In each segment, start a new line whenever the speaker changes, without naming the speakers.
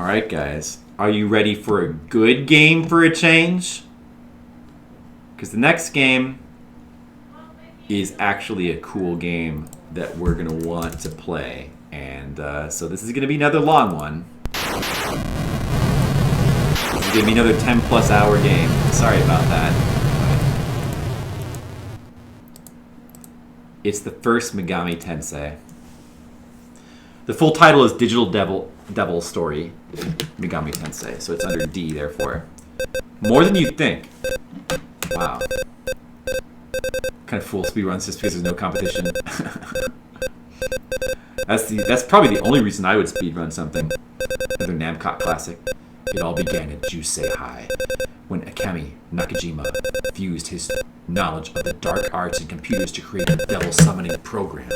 Alright guys, are you ready for a good game for a change? Because the next game is actually a cool game that we're going to want to play. And so this is going to be another long one. This is going to be another 10 plus hour game. Sorry about that. It's the first Megami Tensei. The full title is Digital Devil Story Megami Tensei, so it's under D, therefore. More than you'd think. Wow. Kind of fool speedruns just because there's no competition. That's probably the only reason I would speedrun something. Another Namco classic. It all began at Jusei High, when Akemi Nakajima fused his knowledge of the dark arts and computers to create a devil summoning program.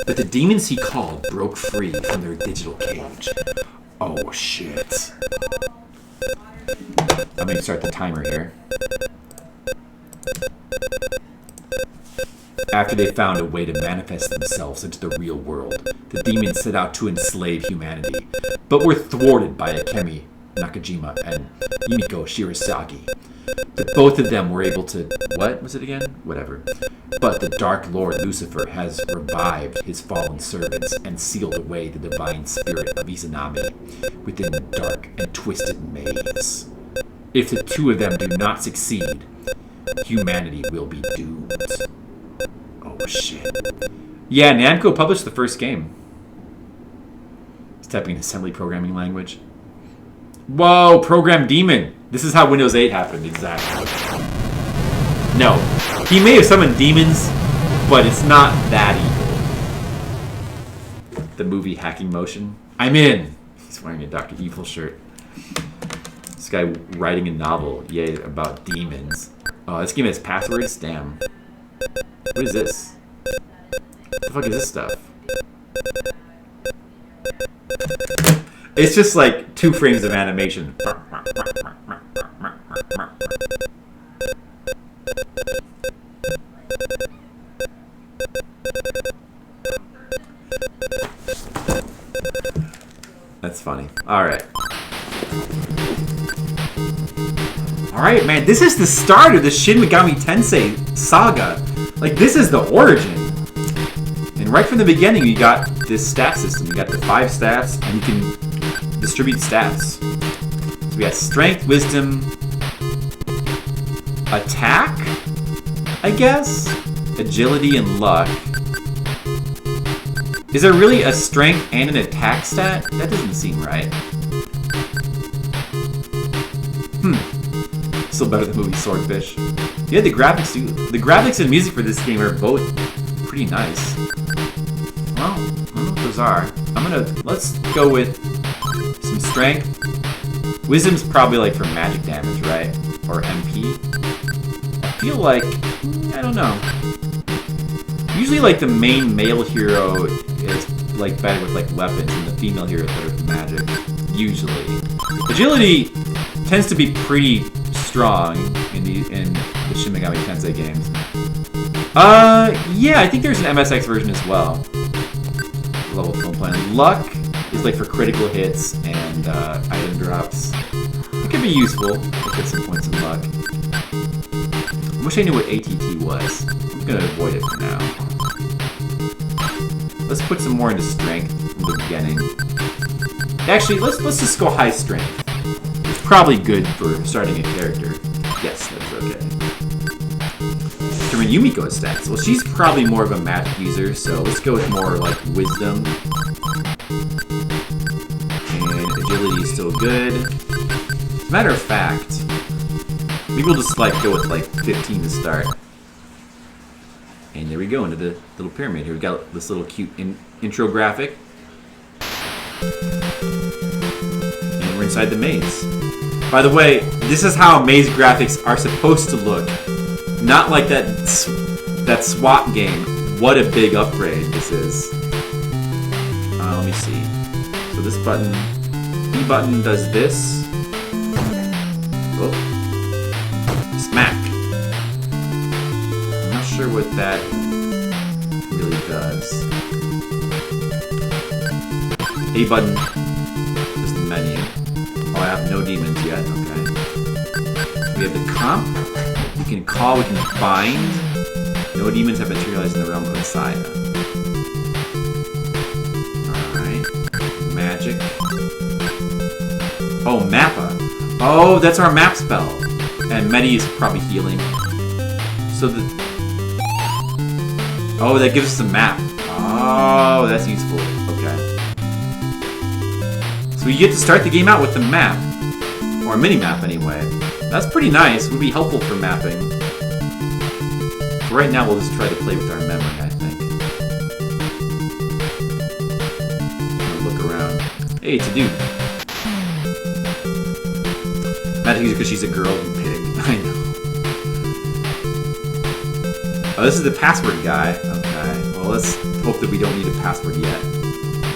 But the demons he called broke free from their digital cage. Oh shit. I'm going to start the timer here. After they found a way to manifest themselves into the real world, the demons set out to enslave humanity, but were thwarted by Akemi Nakajima and Yumiko Shirasagi. But both of them were able to... What was it again? Whatever. But the Dark Lord Lucifer has revived his fallen servants and sealed away the divine spirit of Izanami within the dark and twisted maze. If the two of them do not succeed, humanity will be doomed. Oh shit. Yeah, Namco published the first game. It's typing in assembly programming language. Whoa, program demon. This is how Windows 8 happened, exactly. No, he may have summoned demons, but it's not that evil. The movie Hacking Motion. I'm in. He's wearing a Dr. Evil shirt. This guy writing a novel, yay, about demons. Oh, this game has passwords? Damn. What is this? What the fuck is this stuff? It's just like 2 frames of animation. That's funny. Alright. Alright, man. This is the start of the Shin Megami Tensei saga. Like, this is the origin. And right from the beginning, you got this stat system. You got the 5 stats, and you can distribute stats. So we got strength, wisdom, attack, I guess, agility, and luck. Is there really a strength and an attack stat? That doesn't seem right. Still better than the movie Swordfish. Yeah, the graphics too. The graphics and music for this game are both pretty nice. Well, I don't know what those are. Let's go with some strength. Wisdom's probably like for magic damage, right? Or MP. I feel like, I don't know. Usually like the main male hero is like better with like weapons and the female hero is better with magic. Usually. Agility tends to be pretty strong in the Shin Megami Tensei games. Yeah, I think there's an MSX version as well. Level film plan. Luck is like for critical hits and item drops. It could be useful to get some points in luck. I wish I knew what ATT was. I'm gonna avoid it for now. Let's put some more into strength from the beginning. Actually, let's just go high strength. It's probably good for starting a character. Yes, that's okay. Determine Yumiko's stats. Well, she's probably more of a magic user, so let's go with more like wisdom. And agility is still good. As a matter of fact, maybe we'll just like go with like 15 to start. And there we go into the little pyramid here. We got this little cute intro graphic. And we're inside the maze. By the way, this is how maze graphics are supposed to look. Not like that SWAT game. What a big upgrade this is. Let me see. So this button, B button does this. Oh. Smack. I'm not sure what that really does. A button does the menu. Oh, I have no demons yet. Okay. We have the comp. We can call. We can bind. No demons have materialized in the realm of Messiah. Alright. Magic. Oh, Mappa. Oh, that's our map spell. And Medi is probably healing. So the... Oh, that gives us a map. Oh, that's useful. Okay. So we get to start the game out with the map. Or a mini-map, anyway. That's pretty nice. Would be helpful for mapping. For right now, we'll just try to play with our memory, I think. Look around. Hey, it's a dude. Magic because she's a girl and pig. I know. Oh, this is the password guy. Okay. Well, let's hope that we don't need a password yet.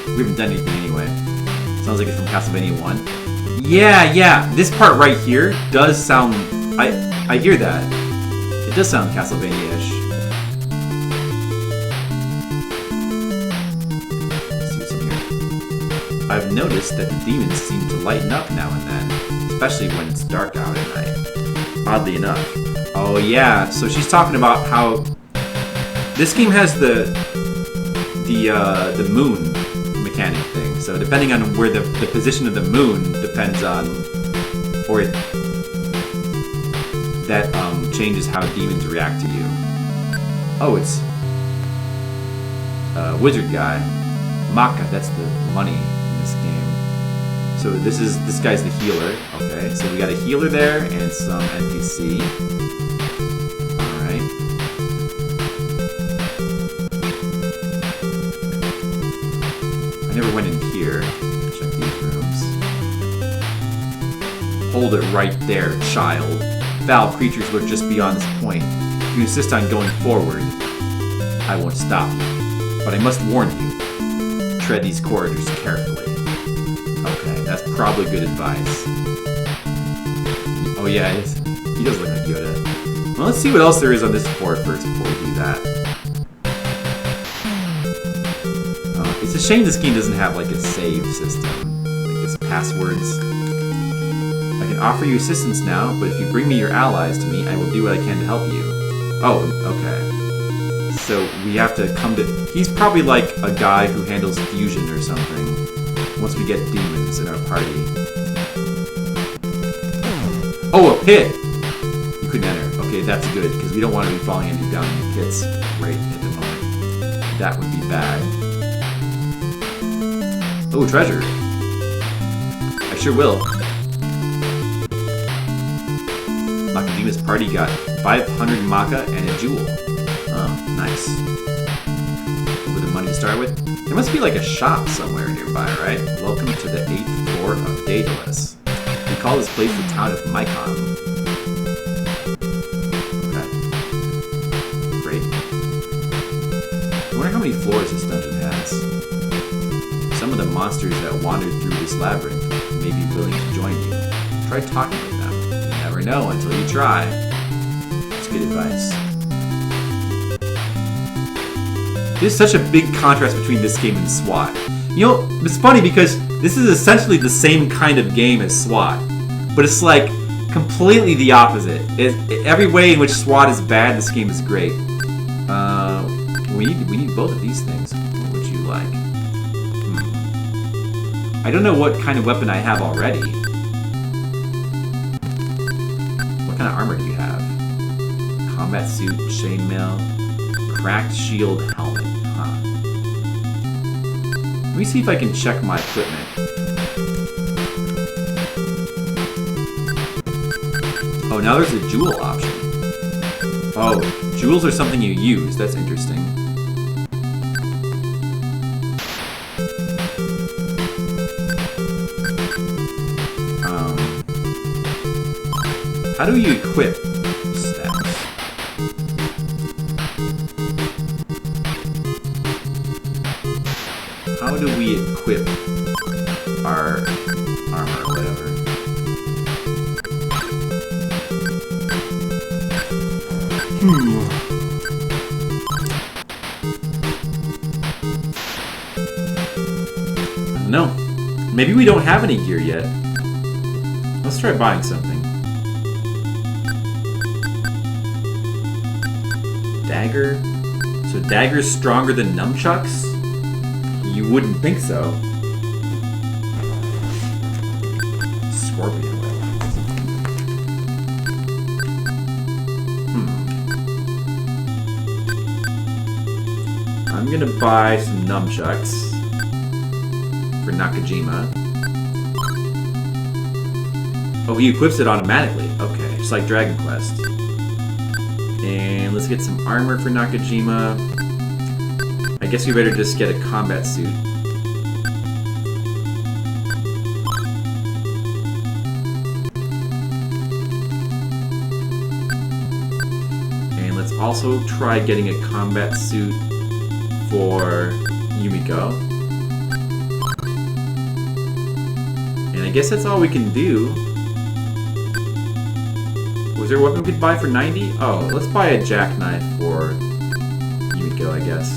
We haven't done anything anyway. Sounds like it's from Castlevania 1. Yeah. This part right here does sound... I hear that. It does sound Castlevania-ish. Let's see what's in here. I've noticed that the demons seem to lighten up now and then, especially when it's dark out at night. Oddly enough. Oh yeah, so she's talking about how this game has the moon mechanic thing. So depending on where the position of the moon depends on, or that changes how demons react to you. Oh, it's wizard guy, Maka. That's the money in this game. So this guy's the healer. Okay, so we got a healer there and some NPC. All right. I never went in here. Check these rooms. Hold it right there, child. Foul creatures lurk just beyond this point. If you insist on going forward, I won't stop you. But I must warn you. Tread these corridors carefully. Okay, that's probably good advice. Oh yeah, he does look like Yoda. Well, let's see what else there is on this floor first before we do that. It's a shame this game doesn't have like a save system. Like it's passwords. I can offer you assistance now, but if you bring me your allies to me, I will do what I can to help you. Oh, okay. So we have to come to... He's probably like a guy who handles fusion or something. Once we get demons in our party. Oh, a pit! You couldn't enter. Okay, that's good, because we don't want to be falling down in pits right at the moment. That would be bad. Oh, treasure. I sure will. Nakadima's party got 500 Maka and a jewel. Oh, nice. With the money to start with? There must be like a shop somewhere nearby, right? Welcome to the 8th floor of Daedalus. We call this place the town of Mycon. Okay. Great. I wonder how many floors this dungeon has. Some of the monsters that wandered through this labyrinth may be willing to join you. Try talking with them. You never know until you try. That's good advice. There's such a big contrast between this game and SWAT. You know, it's funny because this is essentially the same kind of game as SWAT, but it's like completely the opposite. Every way in which SWAT is bad, this game is great. We need both of these things. What would you like? I don't know what kind of weapon I have already. What kind of armor do you have? Combat suit, chainmail, cracked shield, helmet. Huh. Let me see if I can check my equipment. Oh, now there's a jewel option. Oh, jewels are something you use. That's interesting. How do you equip stats? How do we equip our armor or whatever? No. Maybe we don't have any gear yet. Let's try buying something. Dagger? So dagger's stronger than nunchucks? You wouldn't think so. Scorpion whip. I'm gonna buy some nunchucks for Nakajima. Oh, he equips it automatically. Okay, just like Dragon Quest. And let's get some armor for Nakajima. I guess we better just get a combat suit. And let's also try getting a combat suit for Yumiko. And I guess that's all we can do. Was there a weapon we could buy for 90? Oh, let's buy a jackknife for Yumiko, I guess.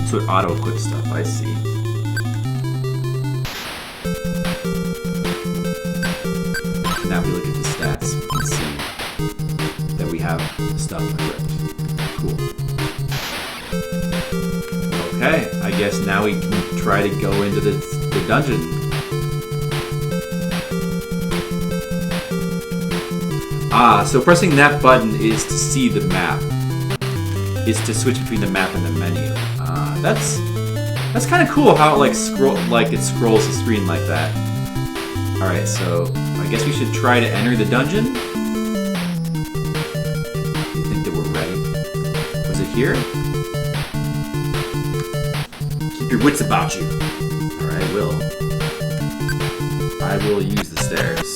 So it auto-equips stuff, I see. Now we look at the stats and see that we have stuff equipped. Cool. Okay, I guess now we can try to go into the dungeon. So pressing that button is to see the map. Is to switch between the map and the menu. That's kind of cool how it it scrolls the screen like that. All right, so I guess we should try to enter the dungeon. You think that we're ready? Was it here? Keep your wits about you. All right, I will use the stairs.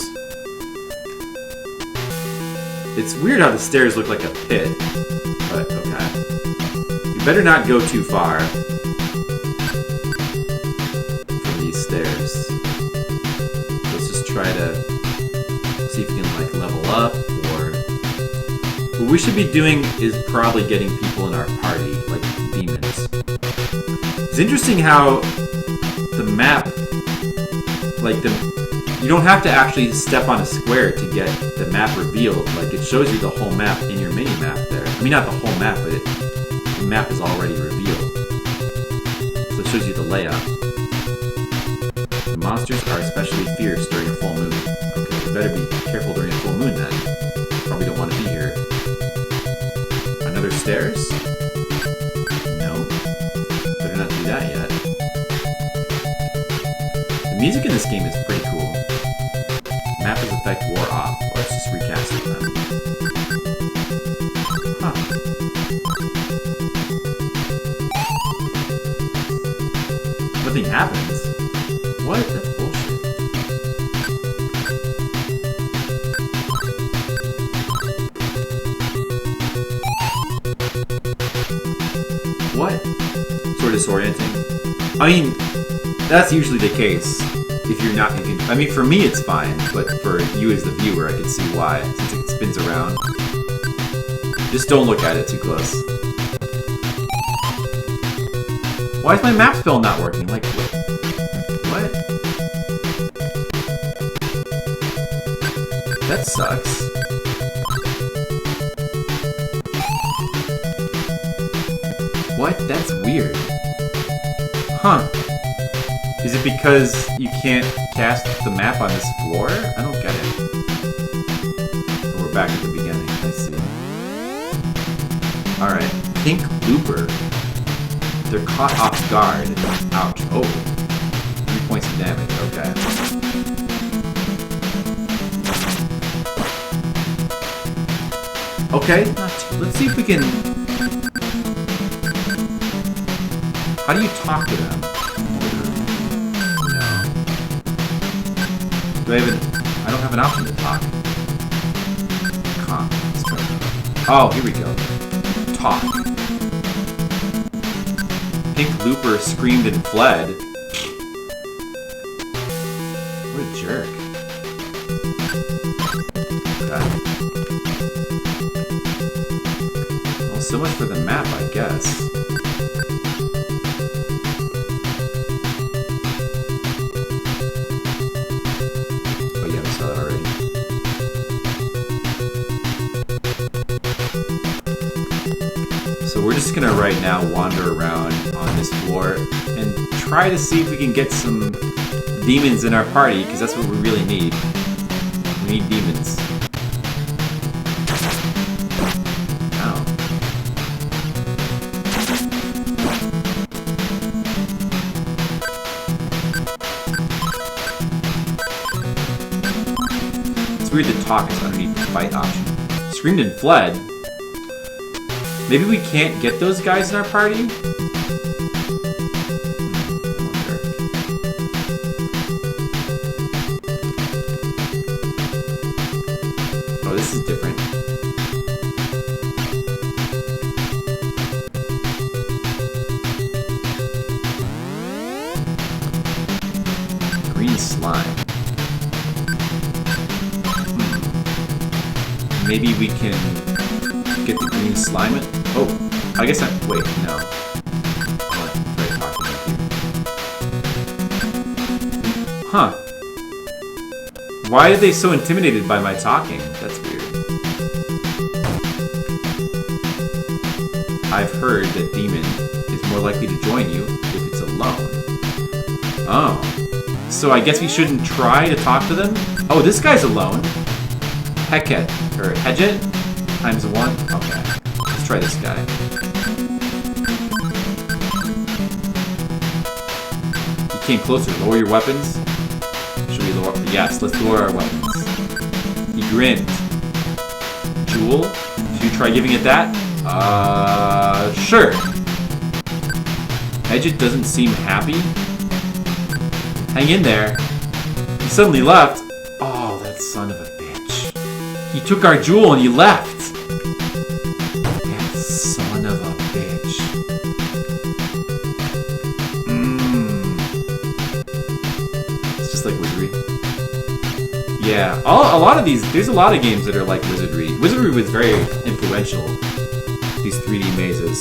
It's weird how the stairs look like a pit, but okay. You better not go too far from these stairs. Let's just try to see if we can level up, or what we should be doing is probably getting people in our party, like demons. It's interesting how the map, you don't have to actually step on a square to get the map revealed. It shows you the whole map in your mini-map there. I mean, not the whole map, but the map is already revealed. So it shows you the layout. The monsters are especially fierce during a full moon. Okay, we better be careful during a full moon then. Probably don't want to be here. Another stairs? No. Better not do that yet. The music in this game is pretty cool. Map's effect wore off. Let's just recast it then. Huh. Nothing happens. What? That's bullshit. What? Sort of disorienting. I mean, that's usually the case. If you're not, I mean, for me it's fine, but for you as the viewer, I can see why, since it spins around. Just don't look at it too close. Why is my map spell not working? What? That sucks. What? That's weird. Huh. Is it because you can't cast the map on this floor? I don't get it. Oh, we're back at the beginning. I see. Alright. Pink Looper. They're caught off guard. Ouch. Oh. 3 points of damage. Okay. Okay. Let's see if we can... How do you talk to them? I don't have an option to talk. Oh, here we go. Talk. Pink Looper screamed and fled. What a jerk. Okay. Well, so much for the map, I guess. So we're just gonna right now wander around on this floor and try to see if we can get some demons in our party, because that's what we really need. We need demons. Ow. It's weird to talk is underneath the fight option. Screamed and fled. Maybe we can't get those guys in our party? Oh, this is different. Green slime. Maybe we can get the green slime. Oh, I guess wait, no. Huh. Why are they so intimidated by my talking? That's weird. I've heard that Demon is more likely to join you if it's alone. Oh. So I guess we shouldn't try to talk to them? Oh, this guy's alone. Heket, or Hedget, times 1? Okay. Let's try this guy. He came closer. Lower your weapons. Should we lower? Yes, let's lower our weapons. He grinned. Jewel? Should you try giving it that? Sure. Hedget doesn't seem happy. Hang in there. He suddenly left. Oh, that son of a bitch. He took our jewel and he left. That son of a bitch. It's just like Wizardry. Yeah, a lot of these, there's a lot of games that are like Wizardry. Wizardry was very influential. These 3D mazes.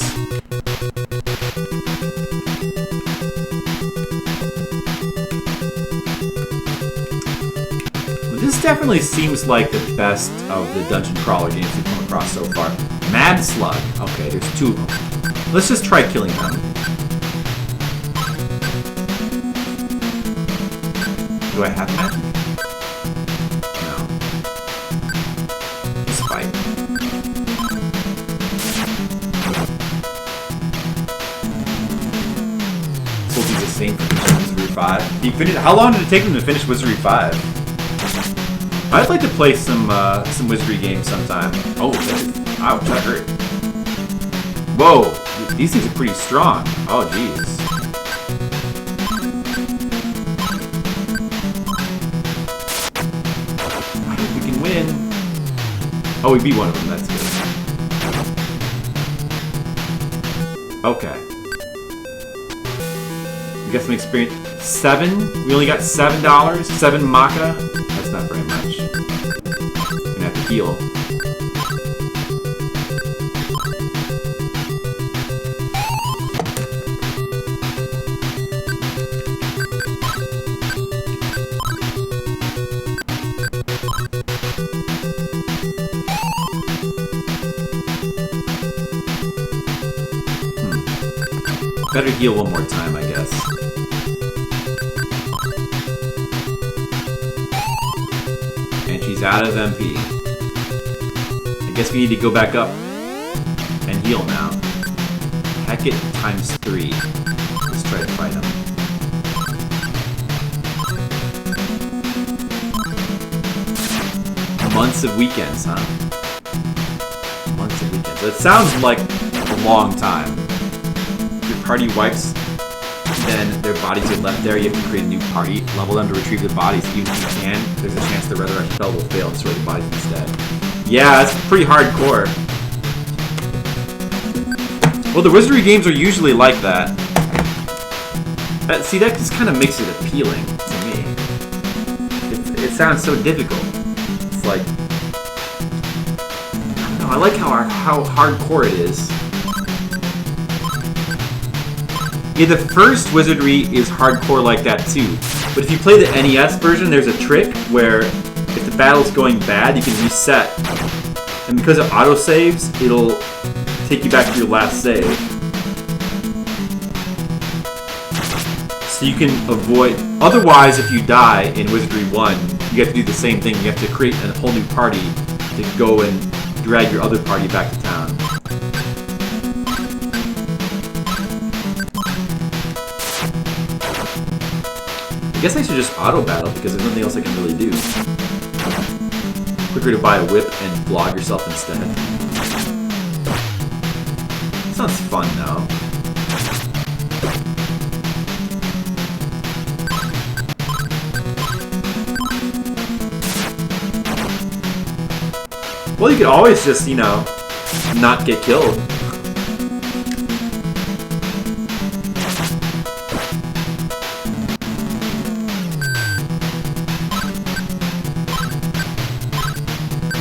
This definitely seems like the best of the dungeon crawler games we've come across so far. Mad Slug. Okay, there's 2 of them. Let's just try killing them. Do I have magic? No. Just fight. So he's the same for Wizardry 5. He finished. How long did it take him to finish Wizardry 5? I'd like to play some Wizardry games sometime. Oh, ouch, that hurt. Whoa, these things are pretty strong. Oh, jeez. I think we can win. Oh, we beat one of them, that's good. Okay. We got some experience. 7? We only got $7? 7 maca? That's not very much. Gonna have to heal. Better heal one more time, I guess. And she's out of MP. I guess we need to go back up and heal now. Heket times 3. Let's try to fight him. Months of weekends, huh? Months of weekends. That sounds like a long time. Party wipes, then their bodies get left there. You have to create a new party, level them to retrieve the bodies. Even if you can, there's a chance the resurrection spell will fail and destroy the bodies instead. Yeah, that's pretty hardcore. Well, the Wizardry games are usually like that. See, that just kind of makes it appealing to me. It sounds so difficult. It's like, I don't know, I like how hardcore it is. Yeah, the first Wizardry is hardcore like that too. But if you play the NES version, there's a trick where if the battle's going bad, you can reset. And because it autosaves, it'll take you back to your last save. So you can avoid... Otherwise, if you die in Wizardry 1, you have to do the same thing. You have to create a whole new party to go and drag your other party back to town. I guess I should just auto-battle because there's nothing else I can really do. Quicker to buy a whip and flog yourself instead. Sounds fun, though. Well, you could always just, you know, not get killed.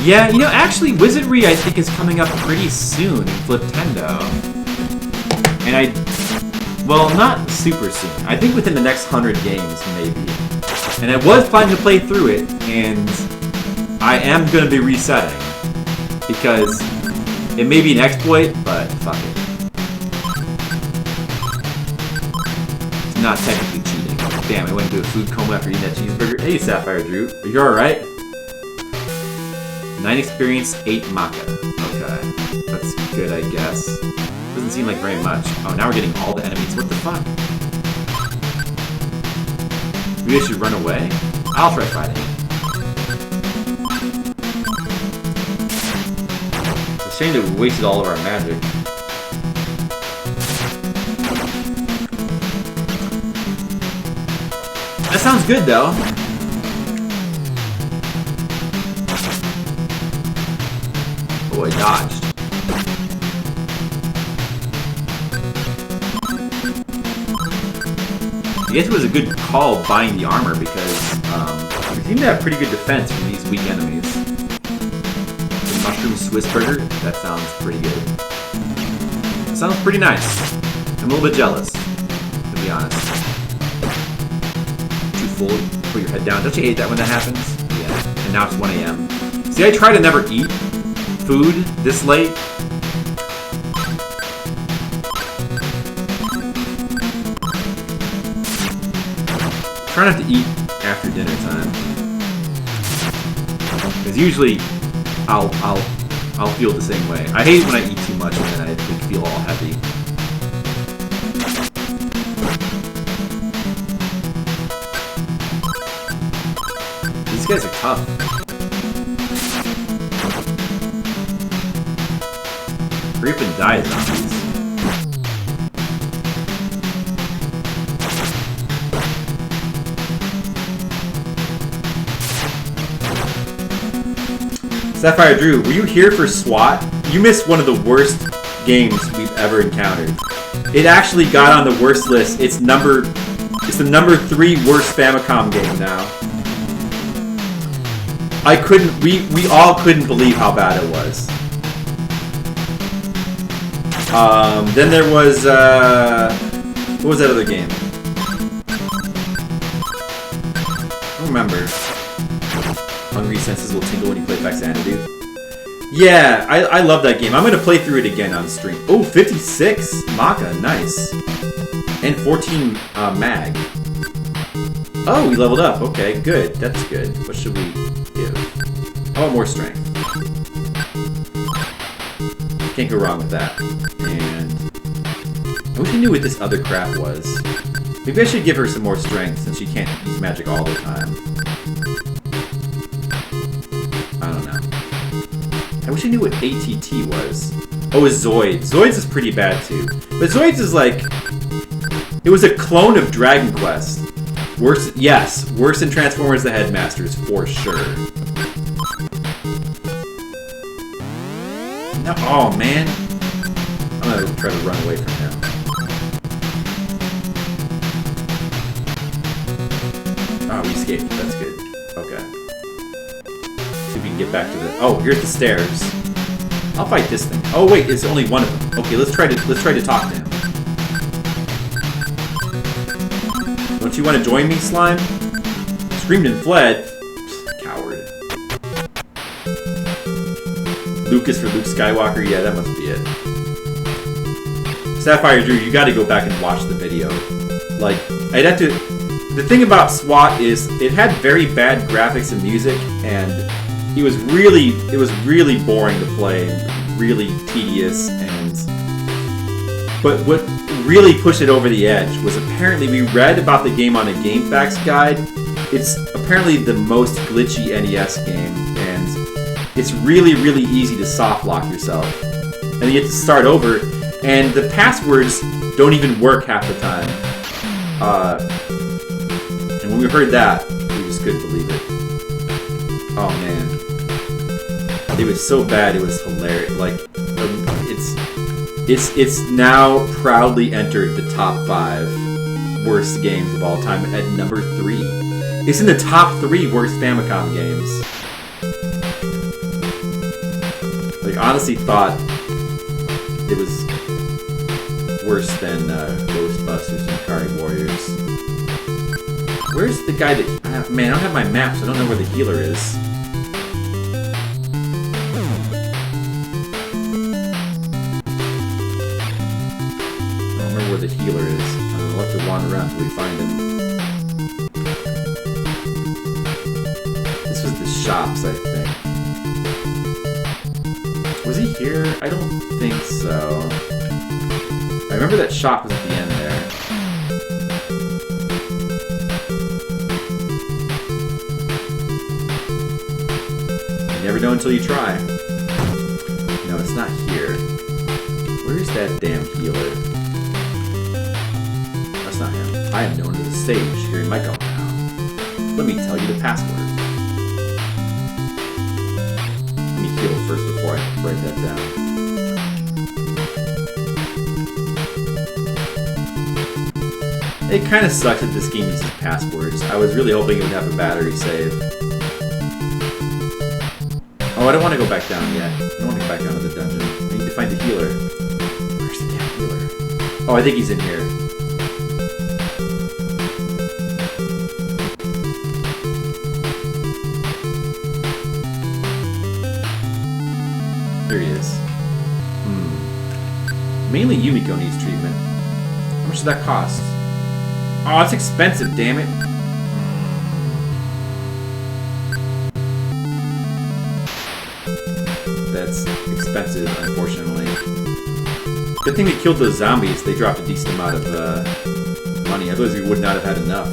Yeah, you know, actually, Wizardry, I think, is coming up pretty soon in Fliptendo. And well, not super soon. I think within the next 100 games, maybe. And I was planning to play through it, and I am going to be resetting. Because it may be an exploit, but fuck it. It's not technically cheating. Damn, I went into a food coma after eating that cheeseburger. Hey, Sapphire Drew. Are you alright? 9 experience, 8 maca. Okay. That's good, I guess. Doesn't seem like very much. Oh, now we're getting all the enemies. What the fuck? Maybe I should run away? I'll try fighting. It's a shame that we wasted all of our magic. That sounds good, though. Oh, I dodged. I guess it was a good call buying the armor because we seem to have pretty good defense from these weak enemies. The mushroom Swiss burger? That sounds pretty good. That sounds pretty nice. I'm a little bit jealous, to be honest. Too full, put your head down. Don't you hate that when that happens? Yeah. And now it's 1 a.m. See, I try to never eat food this late. Try not to eat after dinner time, because usually I'll feel the same way. I hate when I eat too much and then I feel all heavy. These guys are tough. Hurry up and die, zombies. Sapphire Drew, were you here for SWAT? You missed one of the worst games we've ever encountered. It actually got on the worst list. It's the number 3 worst Famicom game now. We all couldn't believe how bad it was. Then there was, what was that other game? I don't remember. Hungry senses will tingle when you play back Xanadu. Yeah, I love that game. I'm going to play through it again on stream. Oh, 56 maca, nice. And 14 mag. Oh, we leveled up. Okay, good. That's good. What should we do? How about more strength? Can't go wrong with that. And I wish I knew what this other crap was. Maybe I should give her some more strength since she can't use magic all the time. I don't know. I wish I knew what ATT was. Oh, it's Zoids. Zoids is pretty bad too. But Zoids is like... It was a clone of Dragon Quest. Worse, yes, worse than Transformers the Headmasters, for sure. No, oh man. I'm gonna try to run away from him. Oh, we escaped. That's good. Okay. See if we can get back to the... Oh, here's the stairs. I'll fight this thing. Oh wait, it's only one of them. Okay, let's try to talk to him. Don't you want to join me, slime? Screamed and fled. Psst, coward. Lucas for Luke Skywalker. Yeah, that must be it. Sapphire Drew, you got to go back and watch the video. Like, I'd have to. The thing about SWAT is it had very bad graphics and music, and it was really boring to play, and really tedious. But what really pushed it over the edge was apparently we read about the game on a GameFAQs guide. It's apparently the most glitchy NES game, and it's really easy to soft lock yourself, and you have to start over. And the passwords don't even work half the time. And when we heard that, we just couldn't believe it. Oh man, it was so bad. It was hilarious. Like, it's now proudly entered the top 5 worst games of all time at number 3. It's in the top 3 worst Famicom games. Like, honestly, thought it was worse than Ghostbusters and Kari Warriors. Where's the guy that... man, I don't have my map, so I don't know where the healer is. I don't remember where the healer is. I'll have to wander around until we find him. This was the shops, I think. Was he here? I don't think so. I remember that shop was at the end there. You never know until you try. No, it's not here. Where's that damn healer? That's not him. I am known to the stage here in my compound. Let me tell you the password. Let me heal first before I write that down. It kind of sucks that this game uses passwords. I was really hoping it would have a battery save. Oh, I don't want to go back down yet. I don't want to go back down to the dungeon. I need to find the healer. Where's the damn healer? Oh, I think he's in here. There he is. Mainly Yumiko needs treatment. How much does that cost? Oh, it's expensive, damn it. That's expensive, unfortunately. Good thing we killed those zombies. They dropped a decent amount of money. Otherwise, we would not have had enough.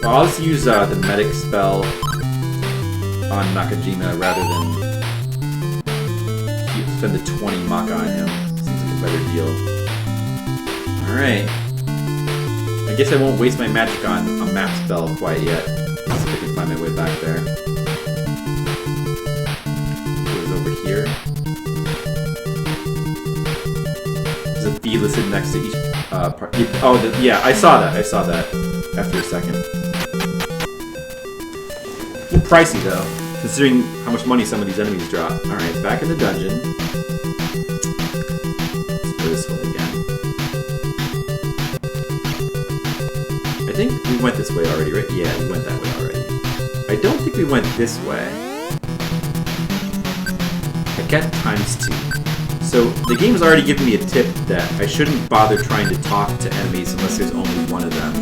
Well, I'll just use the medic spell on Nakajima rather than spend the 20 Maka on him. Seems like a better deal. Alright. I guess I won't waste my magic on a map spell quite yet. Let's see if I can find my way back there. It was over here. There's a bee listed next to each part. Oh, yeah, I saw that. I saw that after a second. A little pricey, though, considering how much money some of these enemies drop. Alright, back in the dungeon. Let's go this way again. I think we went this way already, right? Yeah, we went that way already. I don't think we went this way. I get ×2. So the game has already given me a tip that I shouldn't bother trying to talk to enemies unless there's only one of them.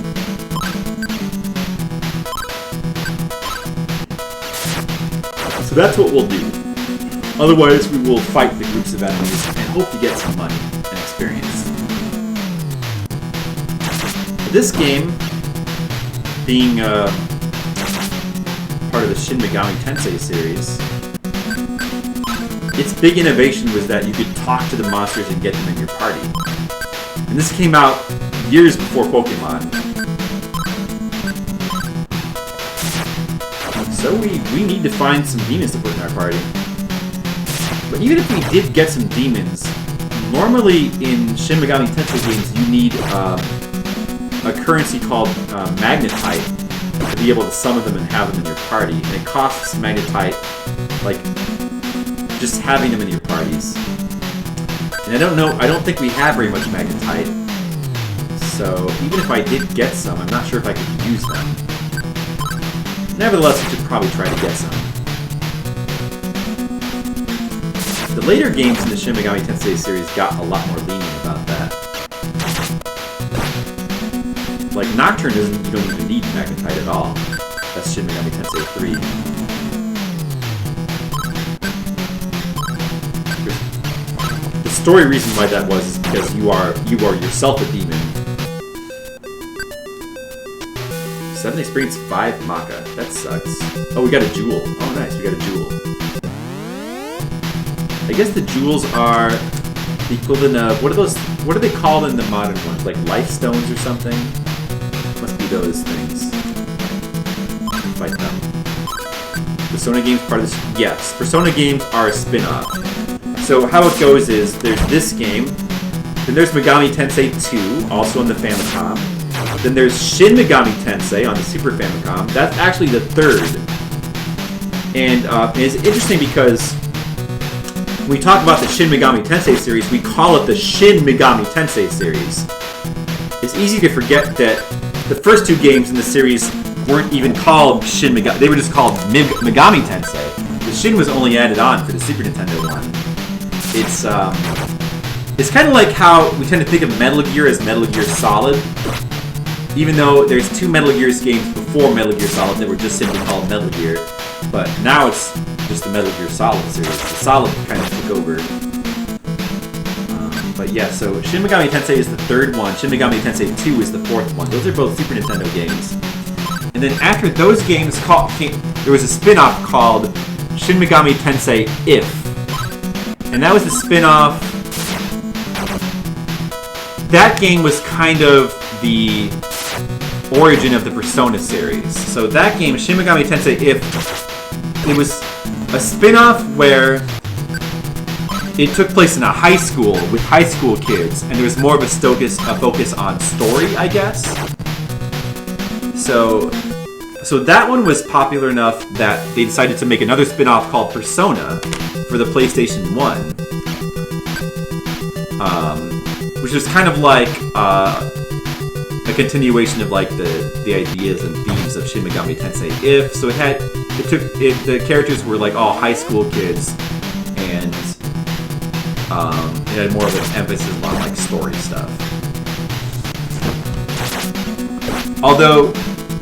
So that's what we'll do. Otherwise, we will fight the groups of enemies and hope to get some money and experience. This game, being part of the Shin Megami Tensei series, its big innovation was that you could talk to the monsters and get them in your party. And this came out years before Pokemon. So we need to find some demons to put in our party. But even if we did get some demons, normally in Shin Megami Tensei games you need a currency called magnetite to be able to summon them and have them in your party. And it costs magnetite, like, just having them in your parties. And I don't think we have very much magnetite. So even if I did get some, I'm not sure if I could use them. Nevertheless, we should probably try to get some. The later games in the Shin Megami Tensei series got a lot more lenient about that. Like, Nocturne isn't, you don't even need Magnetite at all. That's Shin Megami Tensei 3. The story reason why that was is because you are yourself a demon. 7 experience, 5 Maka. That sucks. Oh, we got a jewel. Oh, nice, we got a jewel. I guess the jewels are the equivalent of, what are they called in the modern ones? Like life stones or something? Must be those things. Fight them. Persona games part of this? Yes, Persona games are a spin-off. So how it goes is, there's this game, then there's Megami Tensei 2, also on the Famicom. Then there's Shin Megami Tensei on the Super Famicom. That's actually the third. And it's interesting because when we talk about the Shin Megami Tensei series, we call it the Shin Megami Tensei series. It's easy to forget that the first 2 games in the series weren't even called Shin Megami. They were just called Megami Tensei. The Shin was only added on for the Super Nintendo one. It's kind of like how we tend to think of Metal Gear as Metal Gear Solid. Even though there's 2 Metal Gear games before Metal Gear Solid that were just simply called Metal Gear. But now it's just the Metal Gear Solid series. The Solid kind of took over. But yeah, so Shin Megami Tensei is the third one. Shin Megami Tensei 2 is the fourth one. Those are both Super Nintendo games. And then after those games there was a spin-off called Shin Megami Tensei If. And that was the spin-off. That game was kind of the origin of the Persona series. So that game, Shin Megami Tensei If, it was a spin-off where it took place in a high school with high school kids, and there was more of a focus on story, I guess. So that one was popular enough that they decided to make another spin-off called Persona for the PlayStation 1. Which was kind of like a continuation of like the ideas and themes of Shin Megami Tensei If. So the characters were like all high school kids, and it had more of an emphasis on like story stuff. Although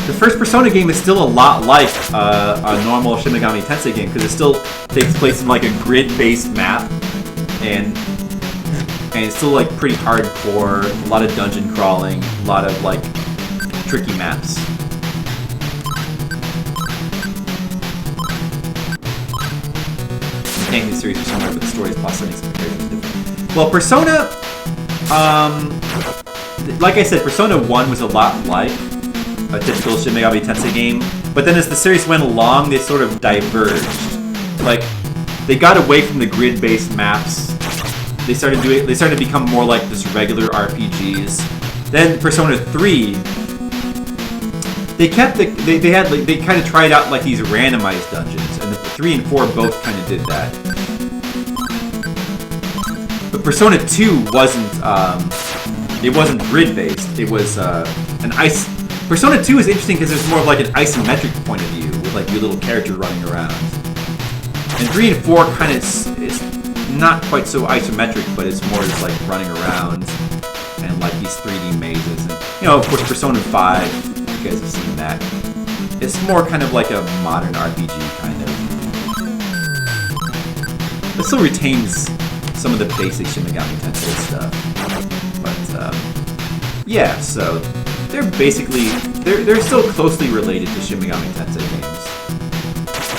the first Persona game is still a lot like a normal Shin Megami Tensei game, because it still takes place in like a grid-based map, and it's still like pretty hardcore, a lot of dungeon crawling, a lot of like tricky maps. The game series are similar, but the stories plus settings and comparisons are different. Well, Persona, like I said, Persona 1 was a lot like a typical Shin Megami Tensei game, but then as the series went along, they sort of diverged. Like, they got away from the grid-based maps. They started to become more like just regular RPGs. Then Persona 3, they kind of tried out like these randomized dungeons, and the 3 and 4 both kind of did that. But Persona 2 wasn't grid based. It was Persona 2 is interesting because there's more of like an isometric point of view with like your little character running around. And 3 and 4 kind of is not quite so isometric, but it's more just like running around and like these 3D mazes. And of course, Persona 5, you guys have seen that. It's more kind of like a modern RPG kind of. It still retains some of the basic Shin Megami Tensei stuff. But yeah, so they're basically they're still closely related to Shin Megami Tensei games,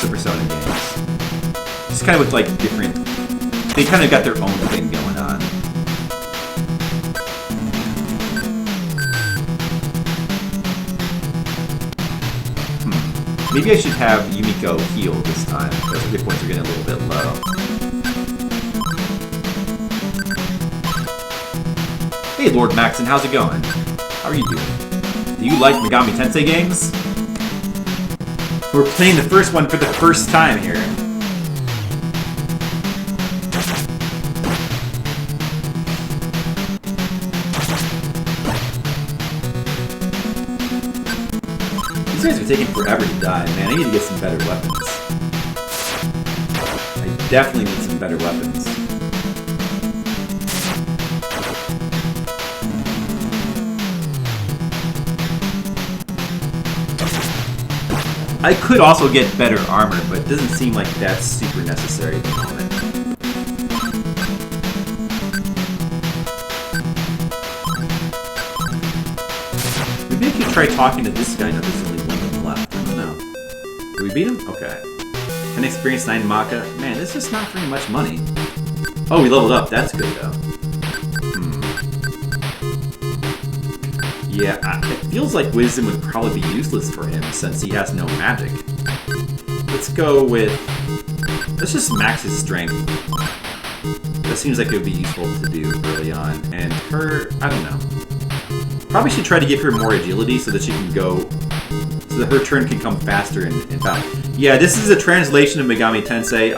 the Persona games. Just kind of with like different. They kind of got their own thing going on. Maybe I should have Yumiko heal this time, because her hit points are getting a little bit low. Hey Lord Maxon, how's it going? How are you doing? Do you like Megami Tensei games? We're playing the first one for the first time here. These guys are taking forever to die, man. I need to get some better weapons. I definitely need some better weapons. I could also get better armor, but it doesn't seem like that's super necessary at the moment. Maybe I could try talking to this guy. No, there's only one of them left. I don't know. Did we beat him? Okay. 10 experience, 9 Maka. Man, this is not very much money. Oh, we leveled up. That's good, though. Yeah, it feels like Wisdom would probably be useless for him since he has no magic. Let's go with... Let's just max his strength. That seems like it would be useful to do early on. And her... I don't know. Probably should try to give her more agility so that she can go... So that her turn can come faster in battle. Yeah, this is a translation of Megami Tensei.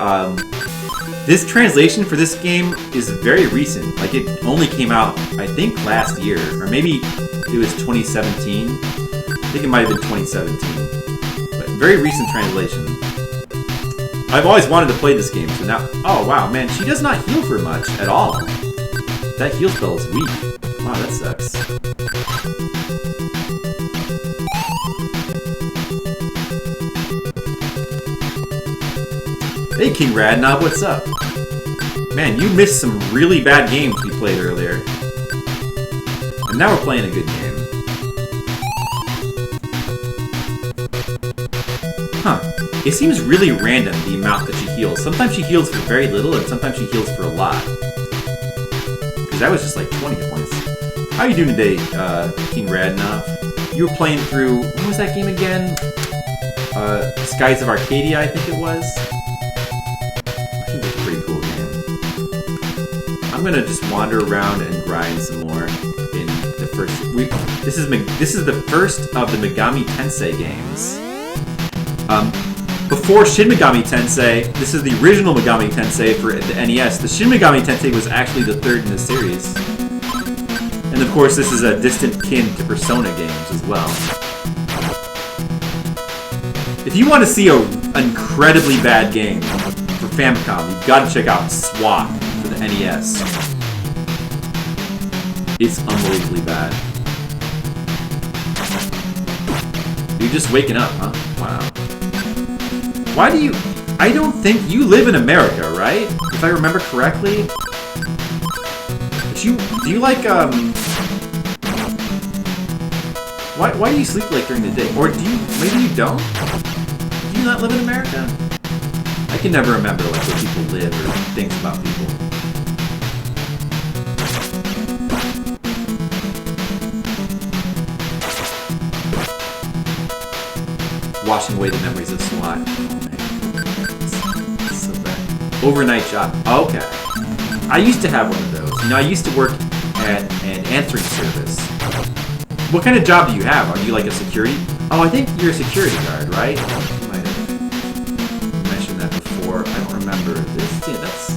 This translation for this game is very recent. Like, it only came out, I think, last year. Or maybe it was 2017. I think it might have been 2017. But very recent translation. I've always wanted to play this game, so now... Oh, wow, man, she does not heal for much at all. That heal spell is weak. Wow, that sucks. Hey, King Radnob, what's up? Man, you missed some really bad games we played earlier. And now we're playing a good game. Huh. It seems really random, the amount that she heals. Sometimes she heals for very little, and sometimes she heals for a lot. Because that was just like 20 points. How are you doing today, King Radnoff? You were playing through... What was that game again? Skies of Arcadia, I think it was. I think that's a pretty cool game. I'm gonna just wander around and grind some more in the first... This is the first of the Megami Tensei games. Before Shin Megami Tensei, this is the original Megami Tensei for the NES. The Shin Megami Tensei was actually the third in the series. And of course, this is a distant kin to Persona games as well. If you want to see an incredibly bad game for Famicom, you've got to check out SWAT for the NES. It's unbelievably bad. You're just waking up, huh? Wow. Why do you... I don't think... You live in America, right? If I remember correctly? But do you like, Why do you sleep late during the day? Or do you... Maybe you don't? Do you not live in America? I can never remember, like, where people live or things about people. Washing away the memories of SWAT. Oh, man. It's so bad. Overnight job. Okay. I used to have one of those. You know, I used to work at an answering service. What kind of job do you have? Are you like a security? Oh, I think you're a security guard, right? You might have mentioned that before. I don't remember this. Yeah, that's...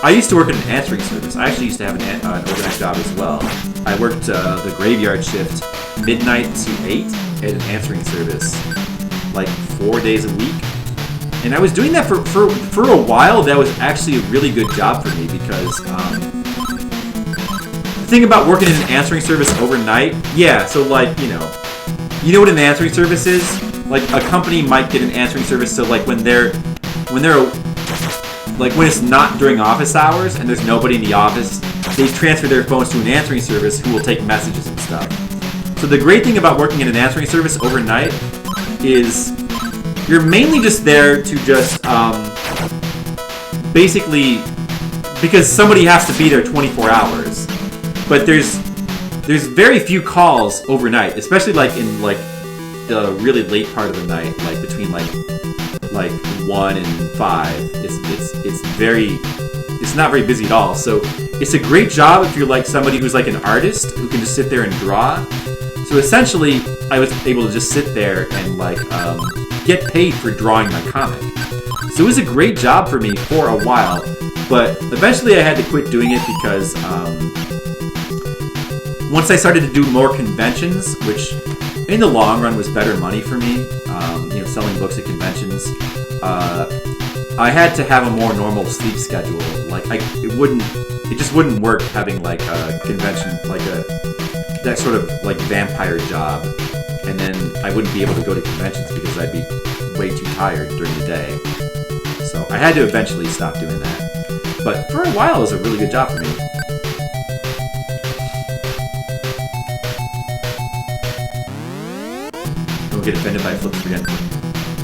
I used to work at an answering service. I actually used to have an overnight job as well. I worked the graveyard shift, midnight to 8, at an answering service, like 4 days a week. And I was doing that for a while. That was actually a really good job for me because the thing about working in an answering service overnight, yeah, so like, you know what an answering service is? Like a company might get an answering service so like when it's not during office hours and there's nobody in the office, they transfer their phones to an answering service who will take messages and stuff. So the great thing about working in an answering service overnight is you're mainly just there to just basically because somebody has to be there 24 hours. But there's very few calls overnight, especially like in like the really late part of the night, like between like 1 and 5. It's not very busy at all. So it's a great job if you're like somebody who's like an artist who can just sit there and draw. So essentially, I was able to just sit there and like get paid for drawing my comic. So it was a great job for me for a while, but eventually I had to quit doing it because once I started to do more conventions, which in the long run was better money for me, selling books at conventions, I had to have a more normal sleep schedule. Like it just wouldn't work having like a convention, like that sort of like vampire job and then I wouldn't be able to go to conventions because I'd be way too tired during the day. So I had to eventually stop doing that. But for a while, it was a really good job for me. Don't get offended by flips again.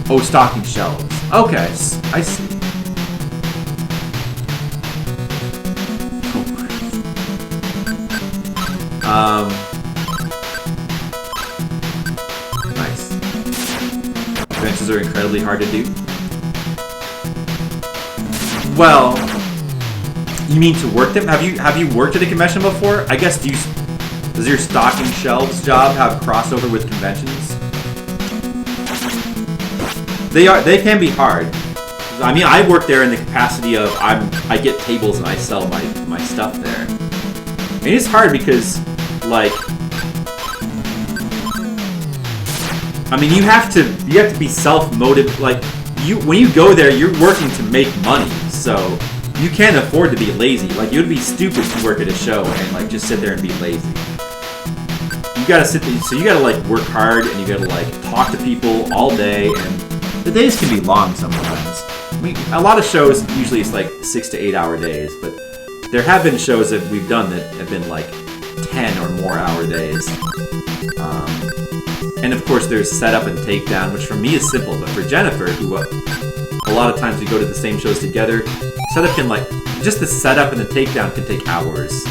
Oh, stocking shelves. Okay, I see. Nice. Conventions are incredibly hard to do. Well, you mean to work them? Have you worked at a convention before? I guess does your stocking shelves job have crossover with conventions? They can be hard. I mean, I work there in the capacity of I get tables and I sell my stuff there. And it's hard because, like, I mean, you have to be self-motivated. Like, when you go there, you're working to make money, so you can't afford to be lazy. Like, it would be stupid to work at a show and like just sit there and be lazy. You gotta sit there, so you gotta like work hard and you gotta like talk to people all day, and the days can be long sometimes. I mean, a lot of shows usually it's like 6 to 8 hour days, but there have been shows that we've done that have been like 10 or more hour days. And of course there's setup and takedown, which for me is simple, but for Jennifer, who a lot of times we go to the same shows together, setup can like, just the setup and the takedown can take hours.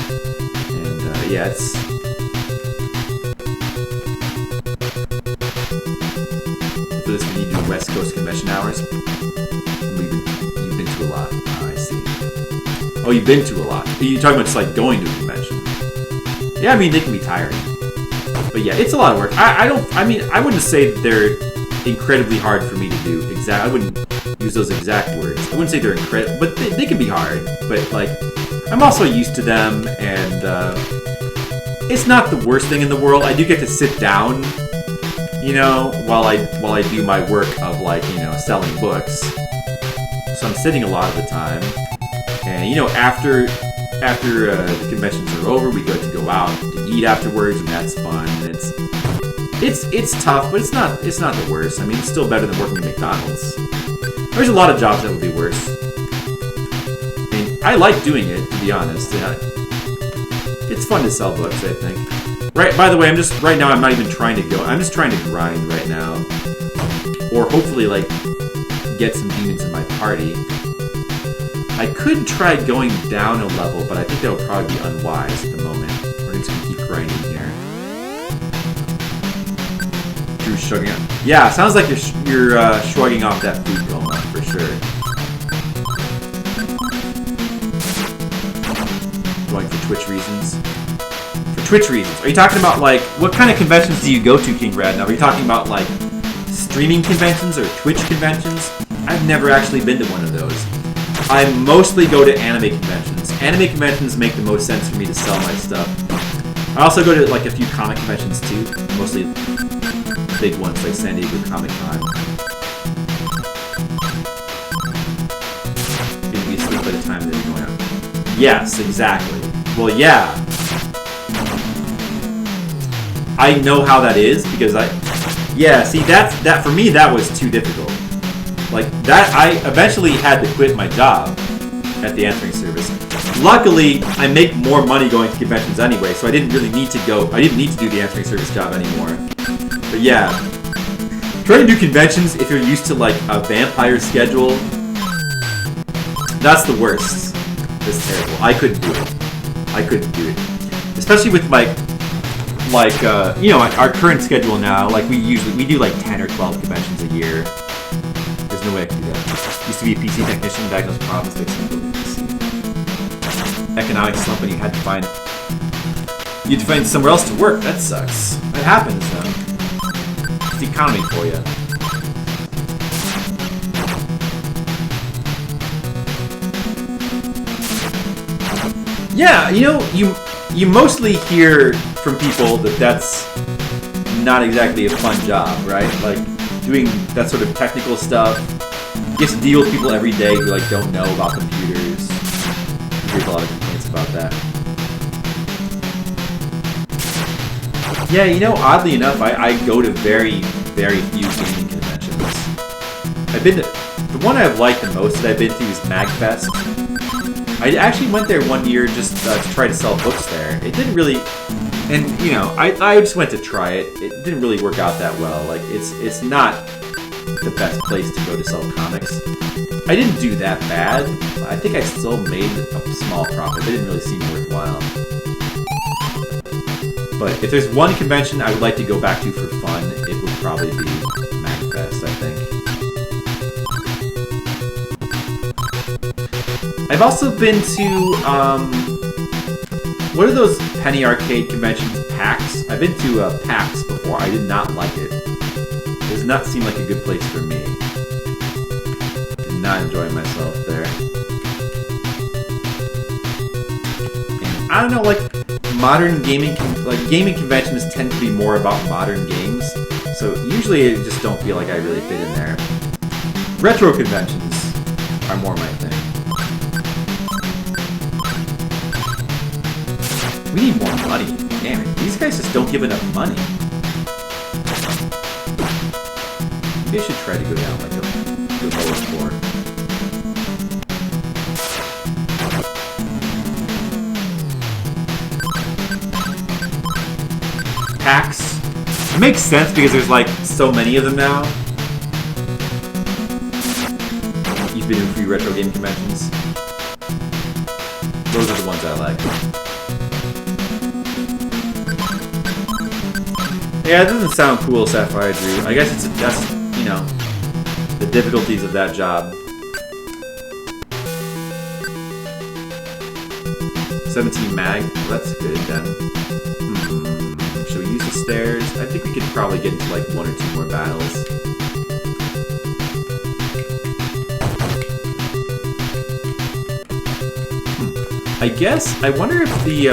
And yeah, it's... For this we need to do West Coast convention hours. You've been to a lot. Oh, I see. Oh, you've been to a lot. You're talking about just like going to a convention. Yeah, I mean, they can be tiring. But yeah, it's a lot of work. I wouldn't say they're incredibly hard for me to do. I wouldn't use those exact words. I wouldn't say they're incredible, but they can be hard. But like, I'm also used to them, and it's not the worst thing in the world. I do get to sit down, you know, while I do my work of like, you know, selling books. So I'm sitting a lot of the time, and you know, after the conventions are over, we get to go out to eat afterwards, and that's fun. It's tough, but it's not the worst. I mean, it's still better than working at McDonald's. There's a lot of jobs that would be worse. I mean, I like doing it, to be honest. Yeah. It's fun to sell books, I think. Right. By the way, right now I'm not even trying to go. I'm just trying to grind right now, or hopefully like get some demons in my party. I could try going down a level, but I think that would probably be unwise at the moment. We're just gonna keep grinding here. Drew's shrugging off. Yeah, sounds like you're shrugging off that food coma for sure. Going for Twitch reasons. For Twitch reasons, are you talking about like what kind of conventions do you go to, King Rad? Now, are you talking about like streaming conventions or Twitch conventions? I've never actually been to one of those. I mostly go to anime conventions. Anime conventions make the most sense for me to sell my stuff. I also go to like a few comic conventions too, mostly big ones like San Diego Comic-Con. You'll be asleep by the time that you're going out. Yes, exactly. Well, yeah. I know how that is because yeah, see, that for me that was too difficult. Like that, I eventually had to quit my job at the answering service. Luckily, I make more money going to conventions anyway, so I didn't really need to go. I didn't need to do the answering service job anymore. But yeah, trying to do conventions if you're used to like a vampire schedule, that's the worst. It's terrible. I couldn't do it. Especially with you know, our current schedule now. Like we do like 10 or 12 conventions a year. There's no way I can do that. Used to be a PC technician, diagnosed problems, fixing the PC. Economic slump, and you had to find somewhere else to work. That sucks. That happens, though. It's the economy for you. Yeah, you know, you mostly hear from people that that's not exactly a fun job, right? Like doing that sort of technical stuff. You get to deal with people every day who like don't know about computers. There's a lot of complaints about that. Yeah, you know, oddly enough, I go to very, very few gaming conventions. I've been to, the one I've liked the most that I've been to is MagFest. I actually went there one year just to try to sell books there. It didn't really, and you know, I just went to try it. It didn't really work out that well. Like, it's not the best place to go to sell comics. I didn't do that bad. I think I still made a small profit. It didn't really seem worthwhile. But if there's one convention I would like to go back to for fun, it would probably be MagFest, I think. I've also been to, what are those penny arcade conventions? PAX? I've been to PAX before. I did not like it. It does not seem like a good place for me. Did not enjoy myself there. And I don't know, like, modern gaming, gaming conventions tend to be more about modern games. So usually I just don't feel like I really fit in there. Retro conventions are more my thing. We need more money. Damn it. These guys just don't give enough money. Maybe I should try to go down like the lower floor. PAX. It makes sense because there's like so many of them now. You've been to a few retro game conventions. Those are the ones I like. Yeah, it doesn't sound cool, Sapphire Drew. I guess that's, you know, the difficulties of that job. 17 mag, well, that's good then. Should we use the stairs? I think we could probably get into like 1 or 2 more battles. I guess, I wonder if the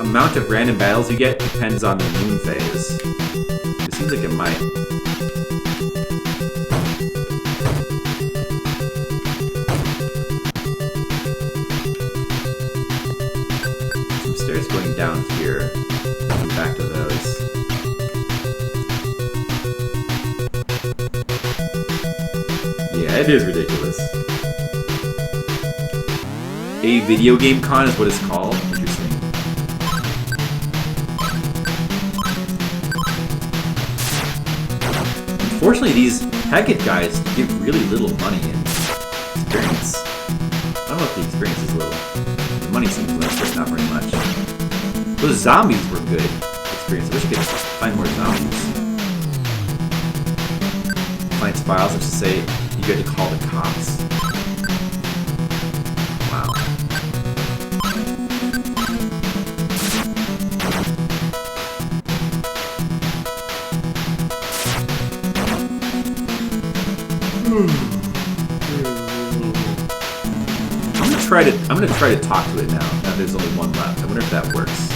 amount of random battles you get depends on the moon phase. It seems like it might. Some stairs going down here. And back to those. Yeah, it is ridiculous. A video game con is what it's called. Interesting. Unfortunately, these Hackett guys give really little money in experience. I don't know if the experience is little. The money seems less, but not very much. Those zombies were good experience. I wish I could find more zombies. Client's files, which to say you get to call the cops. Wow. I'm gonna try to talk to it now. Now there's only one left. I wonder if that works.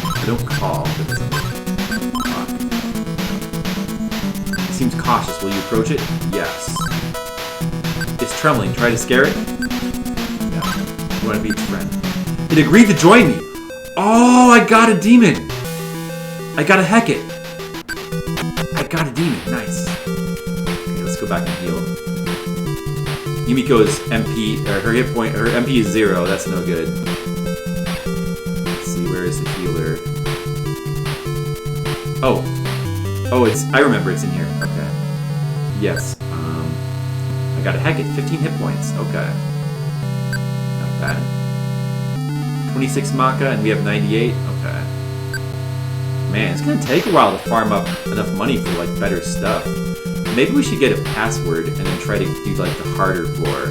I don't call, but it doesn't talk. It seems cautious. Will you approach it? Yes. It's trembling. Try to scare it? No. You want to be its friend. It agreed to join me. Oh, I got a demon. I got a Hackett. I got a demon. Nice. Okay, let's go back and heal. Yumiko's MP, or her hit point, her MP is 0. That's no good. Let's see, where is the healer? Oh, I remember it's in here. Okay. Yes. I got a Hackett, 15 hit points. Okay. Not bad. 26 Maka, and we have 98. Okay. Man, it's gonna take a while to farm up enough money for like better stuff. Maybe we should get a password and then try to do like the harder floor,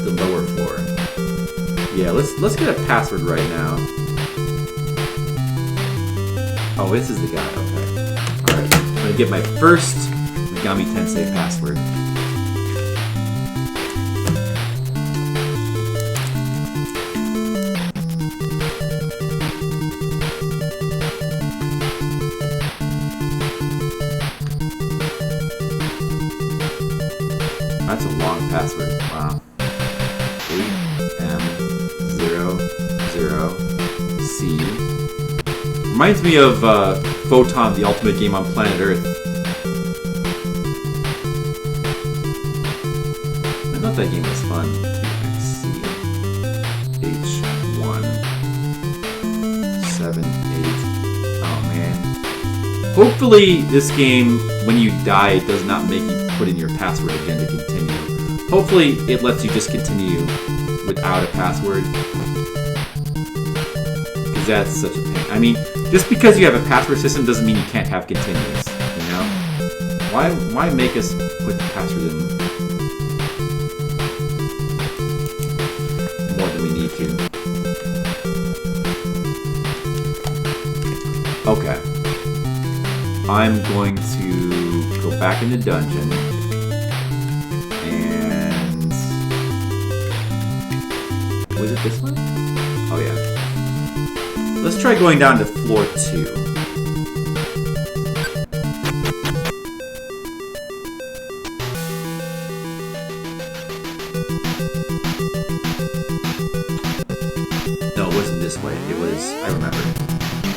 the lower floor. Yeah, let's get a password right now. Oh, this is the guy. Okay. All right. I'm gonna get my first Megami Tensei password. That's a long password. Wow. 8M00 see. Reminds me of Photon, the ultimate game on planet Earth. I thought that game was fun. Let's see. H1 7 8. Oh man. Hopefully this game, when you die, it does not make you put in your password again to continue. Hopefully it lets you just continue without a password. Because that's such a pain. I mean, just because you have a password system doesn't mean you can't have continues, you know? Why make us put the password in more than we need to? Okay. I'm going to go back in the dungeon and... Was it this one? Oh yeah. Let's try going down to floor 2. No, it wasn't this way. It was... I remember.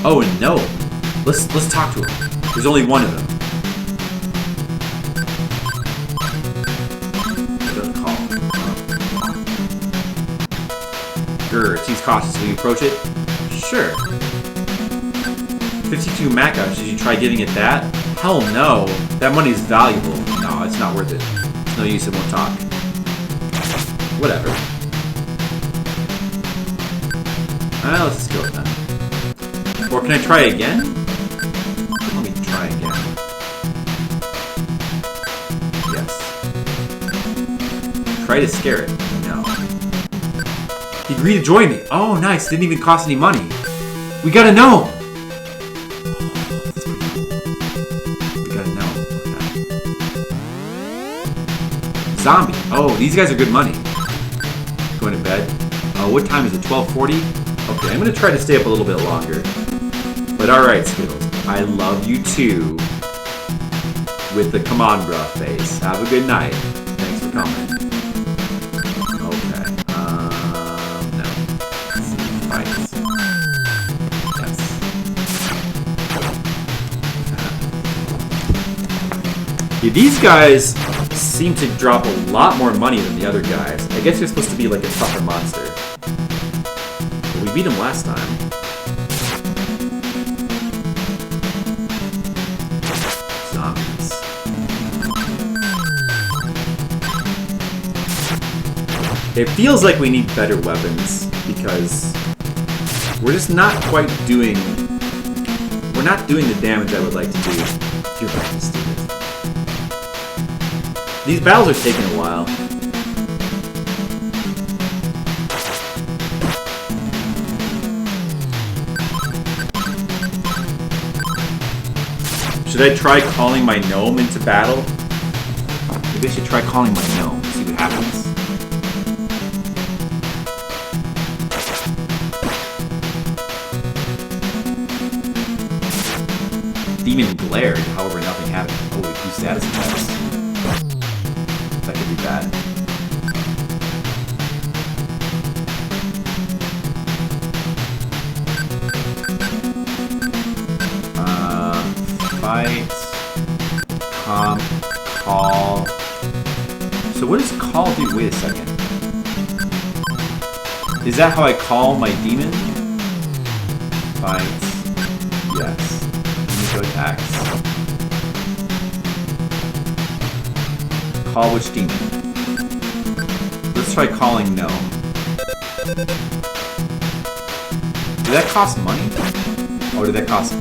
Oh, no! Let's talk to him. There's only one of them. Don't call. Grr, seems cautious. Will you approach it? Sure. 52 Maca. Should you try giving it that? Hell no. That money is valuable. No, it's not worth it. It's no use, it won't talk. Whatever. Let's just go with that. Or can I try again? Let me try again. Yes. Try to scare it. No. He agreed to join me. Oh, nice. Didn't even cost any money. We got a gnome. We got a gnome. Okay. Zombie. Oh, these guys are good money. Going to bed. Oh, what time is it? 12:40? Okay, I'm going to try to stay up a little bit longer. But alright, Skittles. I love you too. With the come on bruh face. Have a good night. Thanks for coming. Okay. No. Fight. Yes. Yeah, these guys seem to drop a lot more money than the other guys. I guess they're supposed to be like a tougher monster. But we beat him last time. It feels like we need better weapons because we're just not quite doing... We're not doing the damage I would like to do. You're fucking stupid. These battles are taking a while. Should I try calling my gnome into battle? Maybe I should try calling my gnome, see what happens. Demon glared, however nothing happened. Oh, wait, 2 status effects. That could be bad. Fight. Call. So what does call do? Wait a second. Is that how I call my demon? Fight. Yes. Attacks. Call which demon? Let's try calling gnome. Did that cost money? Or did that cost...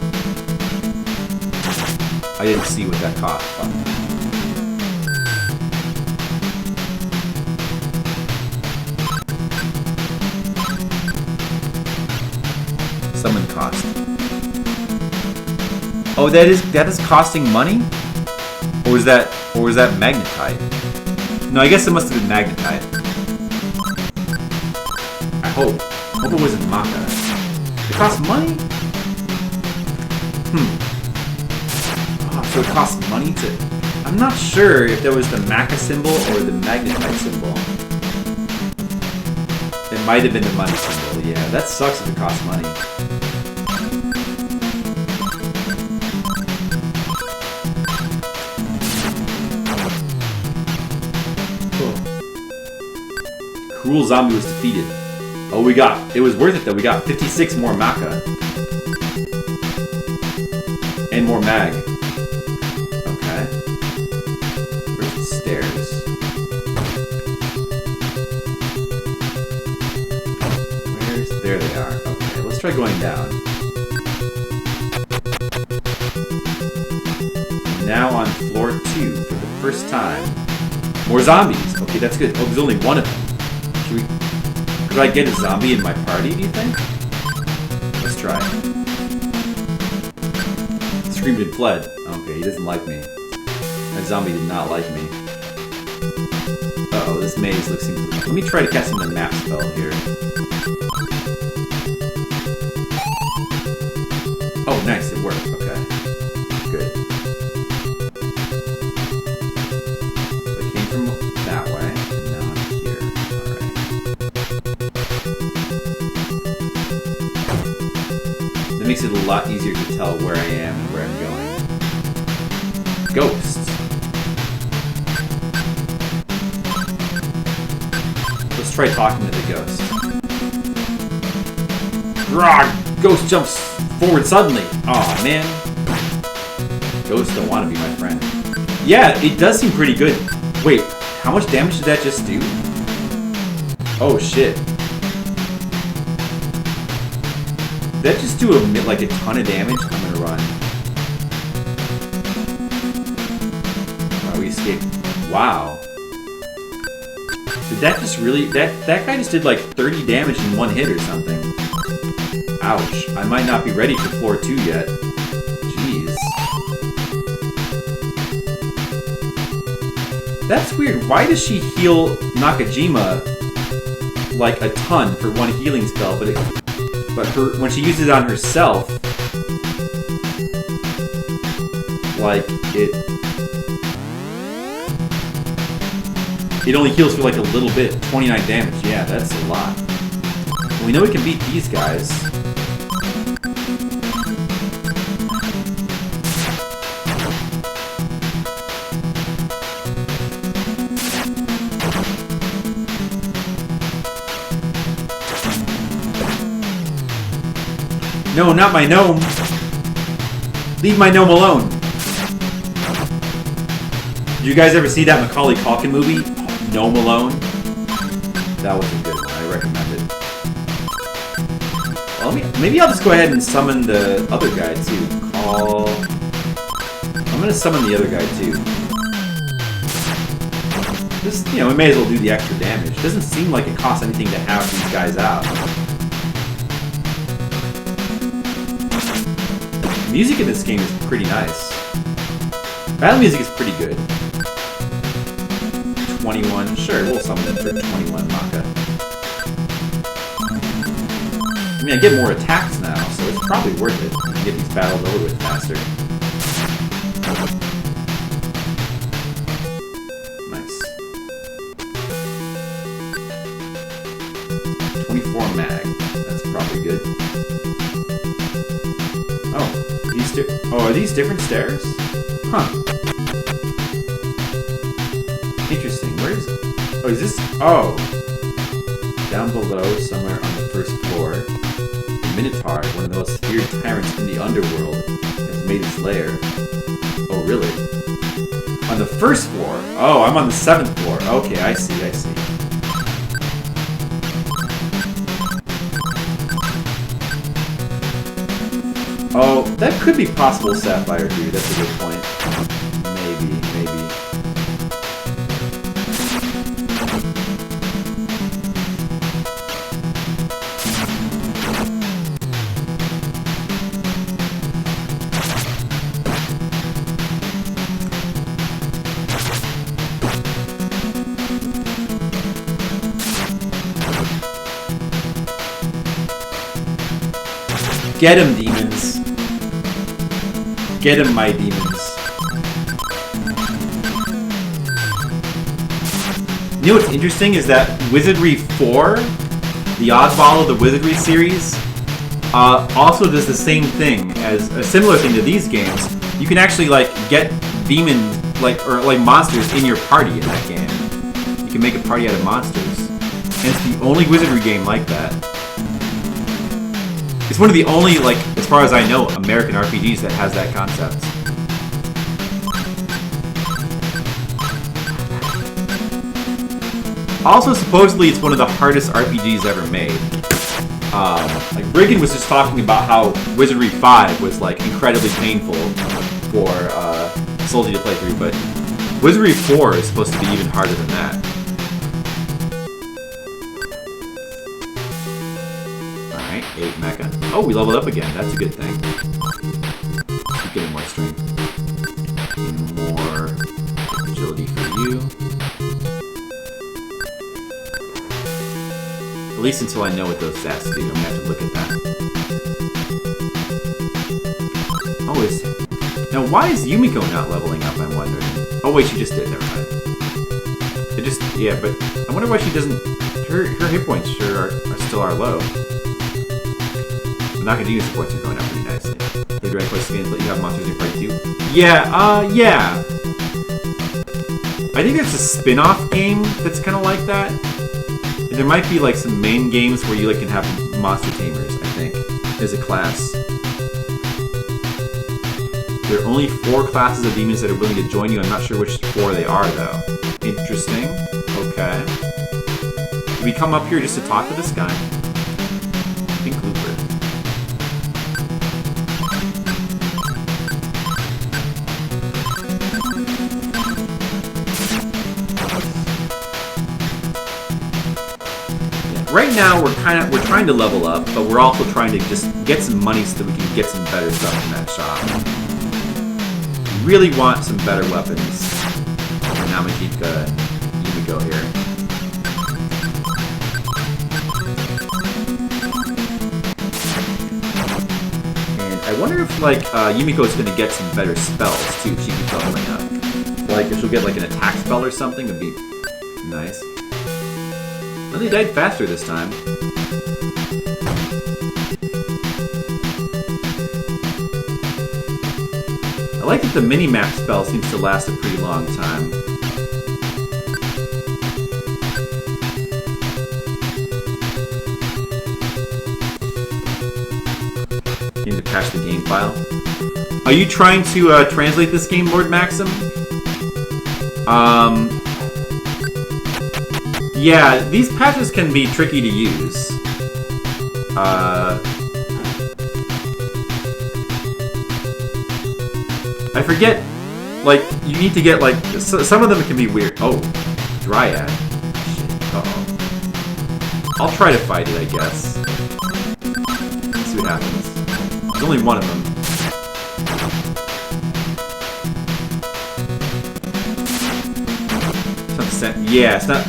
I didn't see what that cost. Summon cost. Oh, that is costing money? Or was that magnetite? No, I guess it must have been magnetite. I hope. I hope it wasn't maca. It costs money? Oh, so it costs money to... I'm not sure if there was the maca symbol or the magnetite symbol. It It might have been the money symbol, yeah. That sucks if it costs money. Cruel Zombie was defeated. Oh, it was worth it though. We got 56 more Maka. And more Mag. Okay. Where's the stairs? There they are. Okay, let's try going down. Now on floor 2 for the first time. More zombies. Okay, that's good. Oh, there's only one of them. Could I get a zombie in my party, do you think? Let's try. Screamed and fled. Okay, he doesn't like me. That zombie did not like me. Uh-oh, this maze looks... Let me try casting the map spell here. Oh, nice, it worked. Okay. Good. So it came from that way, and now I'm here. Alright. That makes it a lot easier to tell where I am and where I'm going. Ghosts. Let's try talking to the ghost. Grog! Ghost jumps forward suddenly. Aw, man. Ghosts don't want to be my friend. Yeah, it does seem pretty good. Wait, how much damage did that just do? Oh, shit. Did that just do like a ton of damage? I'm gonna run. Wow, we escaped. Wow. Did that just really... That guy just did like 30 damage in one hit or something. Ouch. I might not be ready for floor 2 yet. Jeez. That's weird. Why does she heal Nakajima like a ton for one healing spell, but when she uses it on herself, like it only heals for like a little bit. 29 damage. Yeah, that's a lot. We know we can beat these guys. No, not my gnome! Leave my gnome alone! Did you guys ever see that Macaulay Culkin movie? Gnome Alone? That was a good one. I recommend it. Well, maybe I'll just go ahead and summon the other guy too. I'm gonna summon the other guy too. Just, you know, we may as well do the extra damage. Doesn't seem like it costs anything to have these guys out. The music in this game is pretty nice. Battle music is pretty good. 21, sure, we'll summon them for 21 Maka. I mean, I get more attacks now, so it's probably worth it to get these battles over with faster. Nice. 24 mag. That's probably good. Oh, are these different stairs? Huh. Interesting. Where is it? Oh, is this? Oh. Down below, somewhere on the first floor, the Minotaur, one of the most feared tyrants in the underworld, has made its lair. Oh, really? On the first floor? Oh, I'm on the 7th floor. Okay, I see. Oh, that could be possible Sapphire dude. That's a good point. Maybe. Get him, demons. Get him, my demons. You know what's interesting is that Wizardry 4 the oddball of the Wizardry series, also does the same thing as a similar thing to these games. You can actually like get demon or monsters in your party in that game. You can make a party out of monsters, and it's the only Wizardry game like that. It's one of the only, like, as far as I know, American RPGs that has that concept. Also, supposedly, it's one of the hardest RPGs ever made. Like, Riggin was just talking about how Wizardry 5 was, like, incredibly painful for Soldier to play through, but Wizardry 4 is supposed to be even harder than that. Alright, 8 mecha. Oh, we leveled up again. That's a good thing. Keep getting more strength. More agility for you. At least until I know what those stats do. I'm gonna have to look at that. Oh, now why is Yumiko not leveling up, I'm wondering? Oh wait, she just did, never mind. It just, yeah, but I wonder why she doesn't, her hit points sure still are low. The Nakajima's hit points are going up pretty nicely. The direct quest skins let you have monsters in your party too? Yeah, yeah. I think there's a spin-off game that's kind of like that. There might be like some main games where you like can have monster tamers, I think, as a class. There are only 4 classes of demons that are willing to join you. I'm not sure which 4 they are, though. Interesting. Okay. Did we come up here just to talk to this guy? Pink Looper. Right now, we're trying to level up, but we're also trying to just get some money so that we can get some better stuff in that shop. We really want some better weapons. Namajika, Yumiko here. And I wonder if like Yumiko's gonna get some better spells too if she keeps leveling up. Like if she'll get like an attack spell or something, would be nice. Oh, they died faster this time. I like that the mini-map spell seems to last a pretty long time. You need to patch the game file. Are you trying to translate this game, Lord Maxim? Yeah, these patches can be tricky to use. I forget, like, you need to get, like, some of them can be weird. Oh, Dryad. Shit, uh-oh. I'll try to fight it, I guess. Let's see what happens. There's only one of them. Yeah, it's not...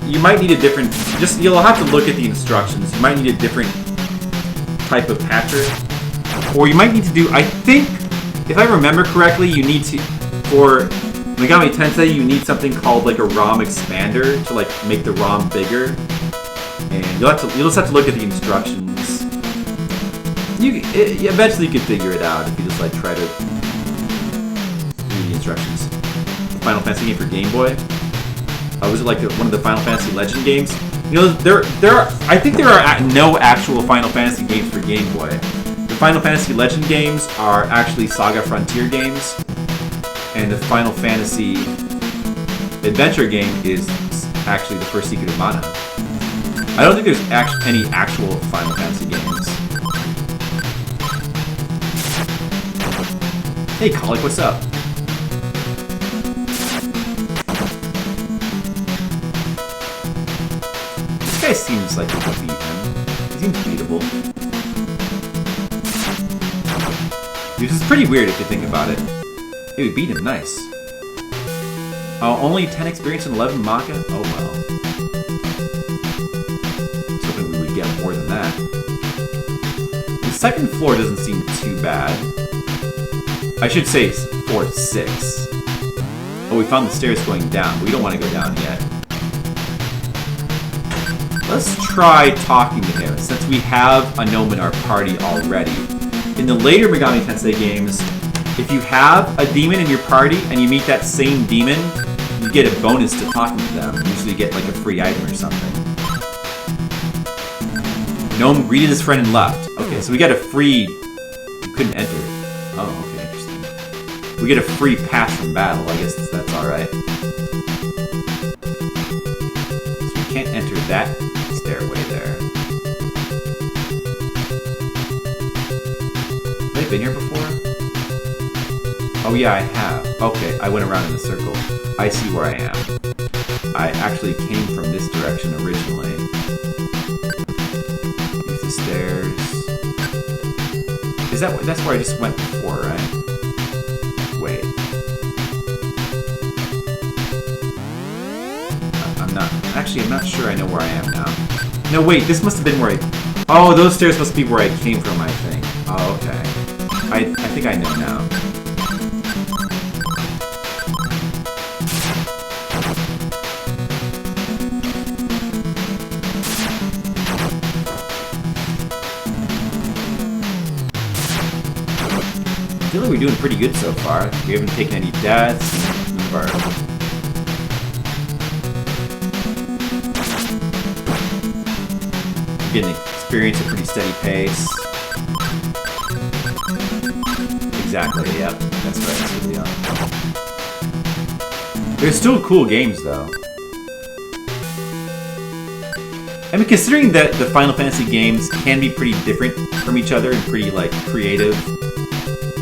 You might need a different... You'll have to look at the instructions. You might need a different type of patcher. Or you might need to do... I think, if I remember correctly, you need to... For Megami Tensei, you need something called, like, a ROM expander to, like, make the ROM bigger. And you'll just have to look at the instructions. Eventually you can figure it out if you just, like, try to read the instructions. Final Fantasy game for Game Boy. Was it like one of the Final Fantasy Legend games? You know, I think there are no actual Final Fantasy games for Game Boy. The Final Fantasy Legend games are actually Saga Frontier games, and the Final Fantasy Adventure game is actually the first Secret of Mana. I don't think there's any actual Final Fantasy games. Hey, Colic, what's up? This guy seems like we could beat him. He seems beatable. This is pretty weird if you think about it. Hey, we beat him, nice. Oh, only 10 experience and 11 Maka? Oh well. I was hoping we would get more than that. The second floor doesn't seem too bad. I should say floor 6. Oh, we found the stairs going down, but we don't want to go down yet. let's try talking to him, since we have a gnome in our party already. In the later Megami Tensei games, if you have a demon in your party and you meet that same demon, you get a bonus to talking to them. Usually you get like a free item or something. Gnome greeted his friend and left. Okay, so we got a free... You couldn't enter. Oh, okay, interesting. We get a free pass from battle. I guess that's alright. So we can't enter that stairway there. Have I been here before? Oh yeah, I have. Okay, I went around in a circle. I see where I am. I actually came from this direction originally. Use the stairs. Is that's where I just went before, right? Wait. I'm not sure I know where I am now. No, wait, this must have been where I... Oh, those stairs must be where I came from, I think. Oh, okay. I think I know now. I feel like we're doing pretty good so far. We haven't taken any deaths. We're getting experience at a pretty steady pace. Exactly, yep. That's right, that's really on. They're still cool games, though. I mean, considering that the Final Fantasy games can be pretty different from each other and pretty, like, creative,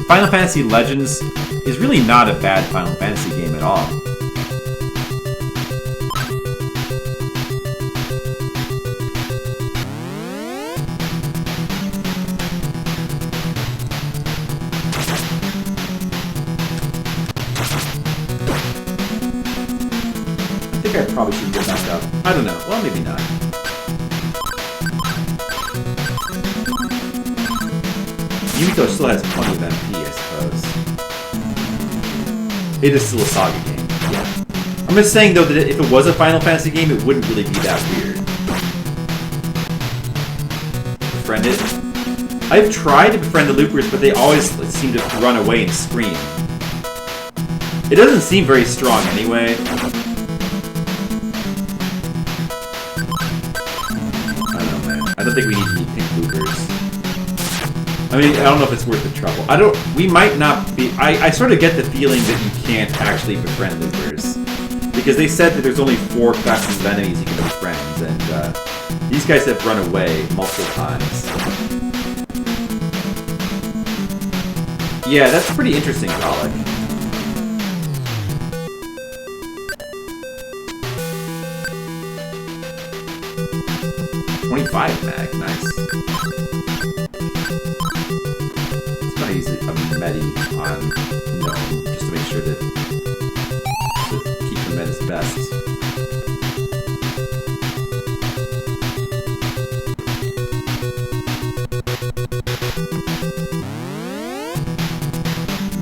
Final Fantasy Legends is really not a bad Final Fantasy game at all. I think I probably should get back up. I don't know. Well, maybe not. Yumiko still has plenty of MP, I suppose. It is still a Saga game. Yeah. I'm just saying, though, that if it was a Final Fantasy game, it wouldn't really be that weird. Befriend it? I've tried to befriend the loopers, but they always seem to run away and scream. It doesn't seem very strong anyway. I don't know, man. I don't think we need any pink loopers. I mean, I don't know if it's worth the trouble. We might not be... I sort of get the feeling that you can't actually befriend loopers. Because they said that there's only 4 classes of enemies you can befriend, and these guys have run away multiple times. Yeah, that's pretty interesting, Pollock. .25 mag, nice. I use a medi on Gnome just to make sure to keep the med as best.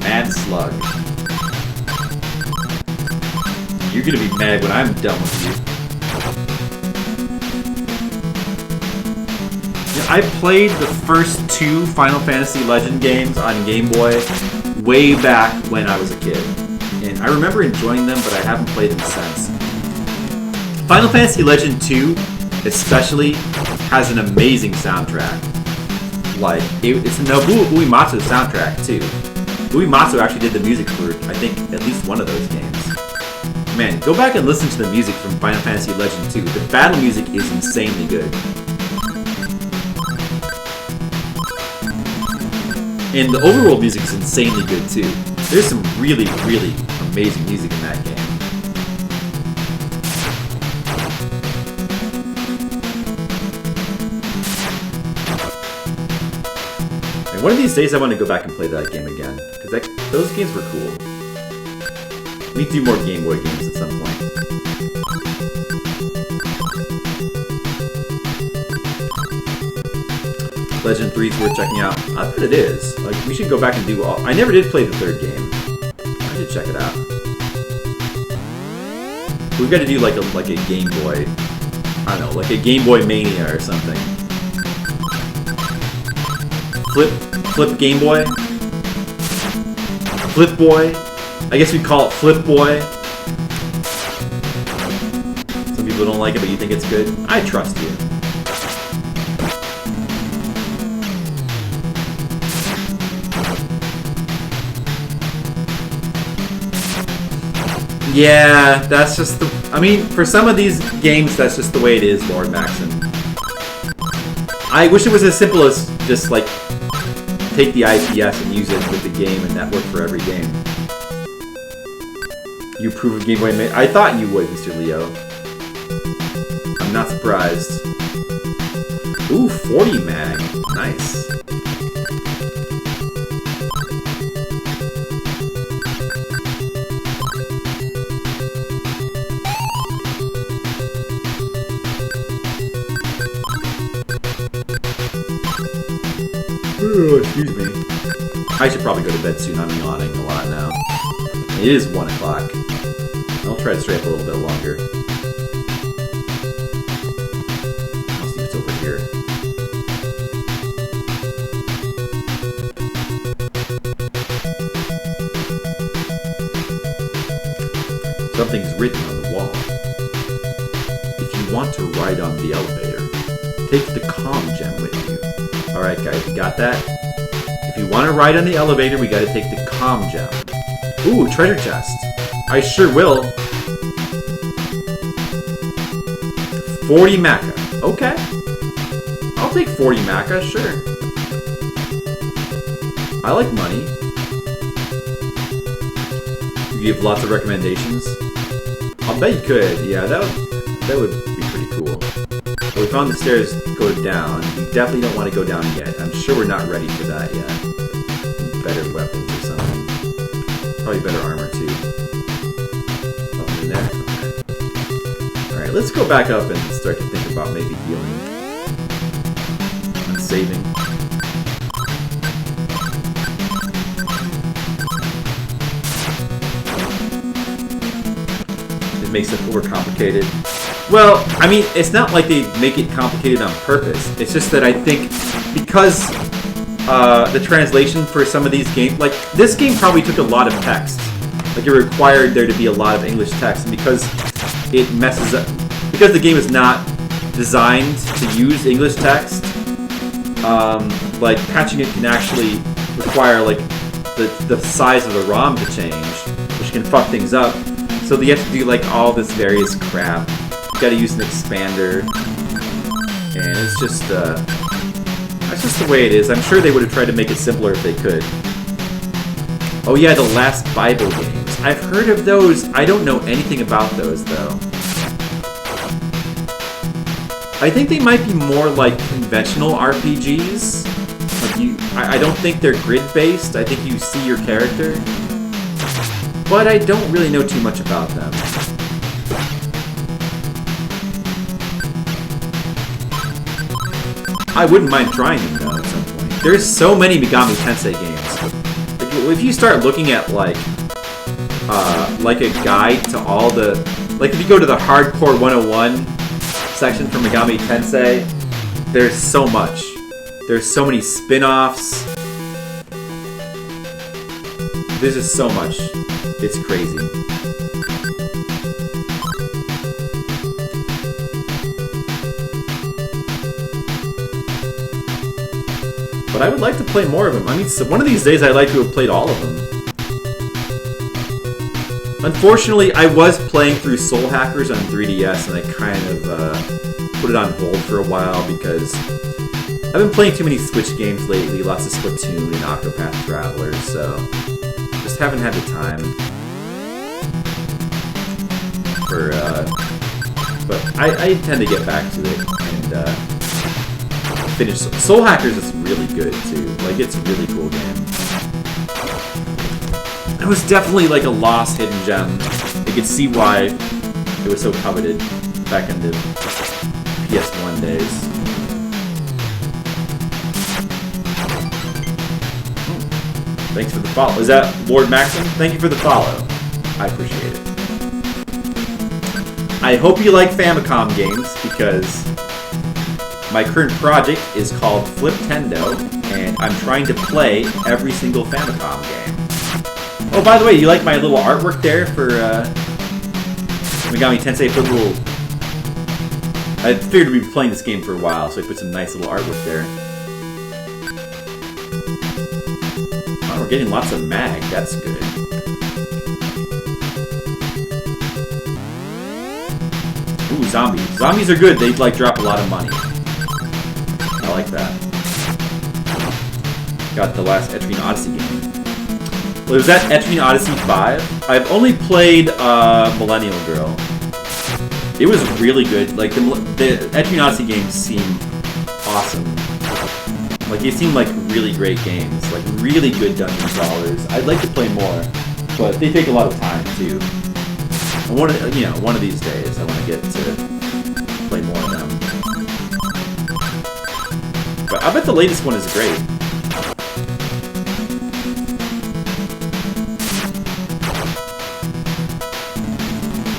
Mad Slug. You're gonna be mad when I'm done with you. I played the first 2 Final Fantasy Legend games on Game Boy way back when I was a kid. And I remember enjoying them, but I haven't played them since. Final Fantasy Legend 2, especially, has an amazing soundtrack. Like, it's a Nobuo Uematsu soundtrack, too. Uematsu actually did the music for, I think, at least one of those games. Man, go back and listen to the music from Final Fantasy Legend 2. The battle music is insanely good. And the overworld music is insanely good, too. There's some really, really amazing music in that game. And one of these days I want to go back and play that game again. Because those games were cool. We need to do more Game Boy games at some point. Legend 3 is worth checking out. I bet it is. Like, we should go back and do all... I never did play the 3rd game. I should check it out. We've got to do like a Game Boy. I don't know, like a Game Boy Mania or something. Flip Game Boy? Flip Boy? I guess we'd call it Flip Boy. Some people don't like it, but you think it's good. I trust you. Yeah, that's just the... I mean, for some of these games, that's just the way it is, Lord Maxon. I wish it was as simple as just, like, take the IPS and use it with the game and that work for every game. You approve of Game Boy Mania? I thought you would, Mr. Leo. I'm not surprised. Ooh, 40 mag. Nice. Excuse me. I should probably go to bed soon. I'm yawning a lot now. It is 1 o'clock. I'll try to stay up a little bit longer. I'll see what's over here. Something's written on the wall. If you want to ride on the elevator, take the comm gem with you. Alright guys, you got that? If you want to ride on the elevator, we gotta take the comm gem. Ooh, treasure chest. I sure will. 40 maca. Okay. I'll take 40 maca, sure. I like money. You give lots of recommendations? I'll bet you could. Yeah, that would be pretty cool. Well, we found the stairs go down. We definitely don't want to go down yet. I'm sure we're not ready for that yet. Better weapons or something. Probably better armor too. Something in there. Okay. Alright, let's go back up and start to think about maybe healing. And saving. It makes it overcomplicated. Well, I mean, it's not like they make it complicated on purpose. It's just that I think because the translation for some of these games, like this game probably took a lot of text. Like it required there to be a lot of English text, and because it messes up, because the game is not designed to use English text, like patching it can actually require like the size of the ROM to change, which can fuck things up. So you have to do like all this various crap. You gotta use an expander, and it's just that's just the way it is. I'm sure they would have tried to make it simpler if they could. Oh yeah, the Last Bible games. I've heard of those. I don't know anything about those though. I think they might be more like conventional RPGs. Like I don't think they're grid-based. I think you see your character. But I don't really know too much about them. I wouldn't mind trying them though at some point. There's so many Megami Tensei games. Like, if you start looking at like a guide to all the, like if you go to the Hardcore 101 section for Megami Tensei, there's so much. There's so many spin-offs. There's just so much. It's crazy. But I would like to play more of them. I mean, one of these days I'd like to have played all of them. Unfortunately, I was playing through Soul Hackers on 3DS, and I kind of put it on hold for a while because I've been playing too many Switch games lately, lots of Splatoon and Octopath Traveler, so just haven't had the time. But I intend to get back to it and finish. Soul Hackers is really good too. Like, it's a really cool game. It was definitely like a lost hidden gem. You could see why it was so coveted back in the PS1 days. Thanks for the follow. Is that Lord Maxim? Thank you for the follow. I appreciate it. I hope you like Famicom games, because my current project is called Fliptendo, and I'm trying to play every single Famicom game. Oh, by the way, you like my little artwork there for Megami Tensei? Put a little... I figured we'd be playing this game for a while, so I put some nice little artwork there. Oh, we're getting lots of mag. That's good. Ooh, zombies. Zombies are good. They, like, drop a lot of money. I like that. Got the last Etrian Odyssey game. Well, was that Etrian Odyssey 5? I've only played Millennial Girl. It was really good. Like, the Etrian Odyssey games seem awesome. Like, they seem like really great games. Like, really good dungeon crawlers. I'd like to play more, but they take a lot of time, too. And one of these days, I want to get to play more of them. But I bet the latest one is great.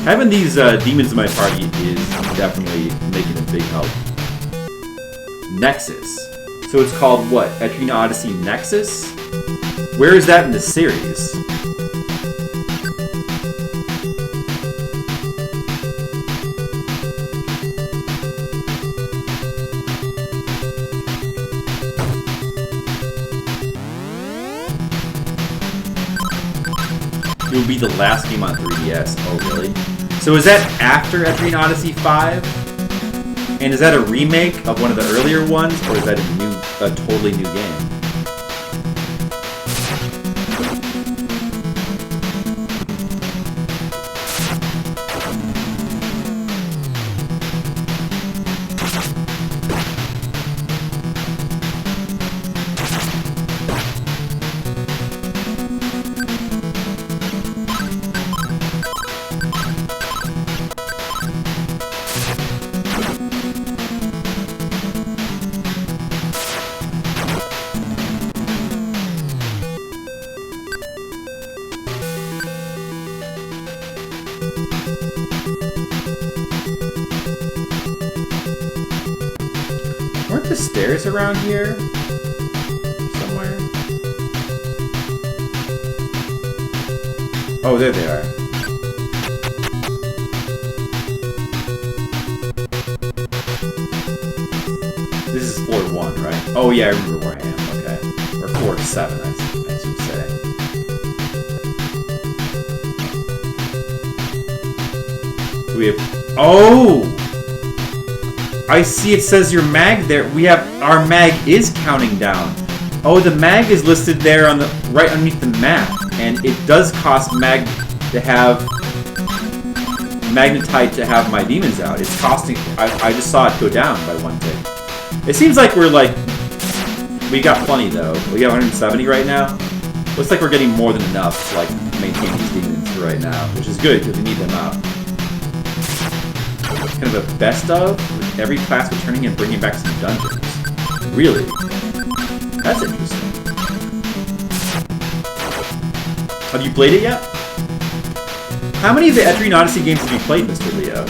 Having these demons in my party is definitely making a big help. Nexus. So it's called what? Etrian Odyssey Nexus? Where is that in the series? It will be the last game on 3DS. Oh, really? So is that after Etrian Odyssey 5? And is that a remake of one of the earlier ones, or is that a totally new game? Weren't the stairs around here? Somewhere? Oh, there they are. This is floor 1, right? Oh yeah, I remember where I am, okay. Or floor 7, I should say. Do we have... Oh! I see it says your mag there. Our mag is counting down. Oh, the mag is listed there on the right underneath the map, and it does cost mag to have magnetite to have my demons out. It's costing. I just saw it go down by 1 tick. It seems like we got plenty though. We got 170 right now. Looks like we're getting more than enough to like maintain these demons for right now, which is good because we need them out. Kind of a best of, with every class returning and bringing back some dungeons. Really? That's interesting. Have you played it yet? How many of the Etrian Odyssey games have you played, Mr. Leo?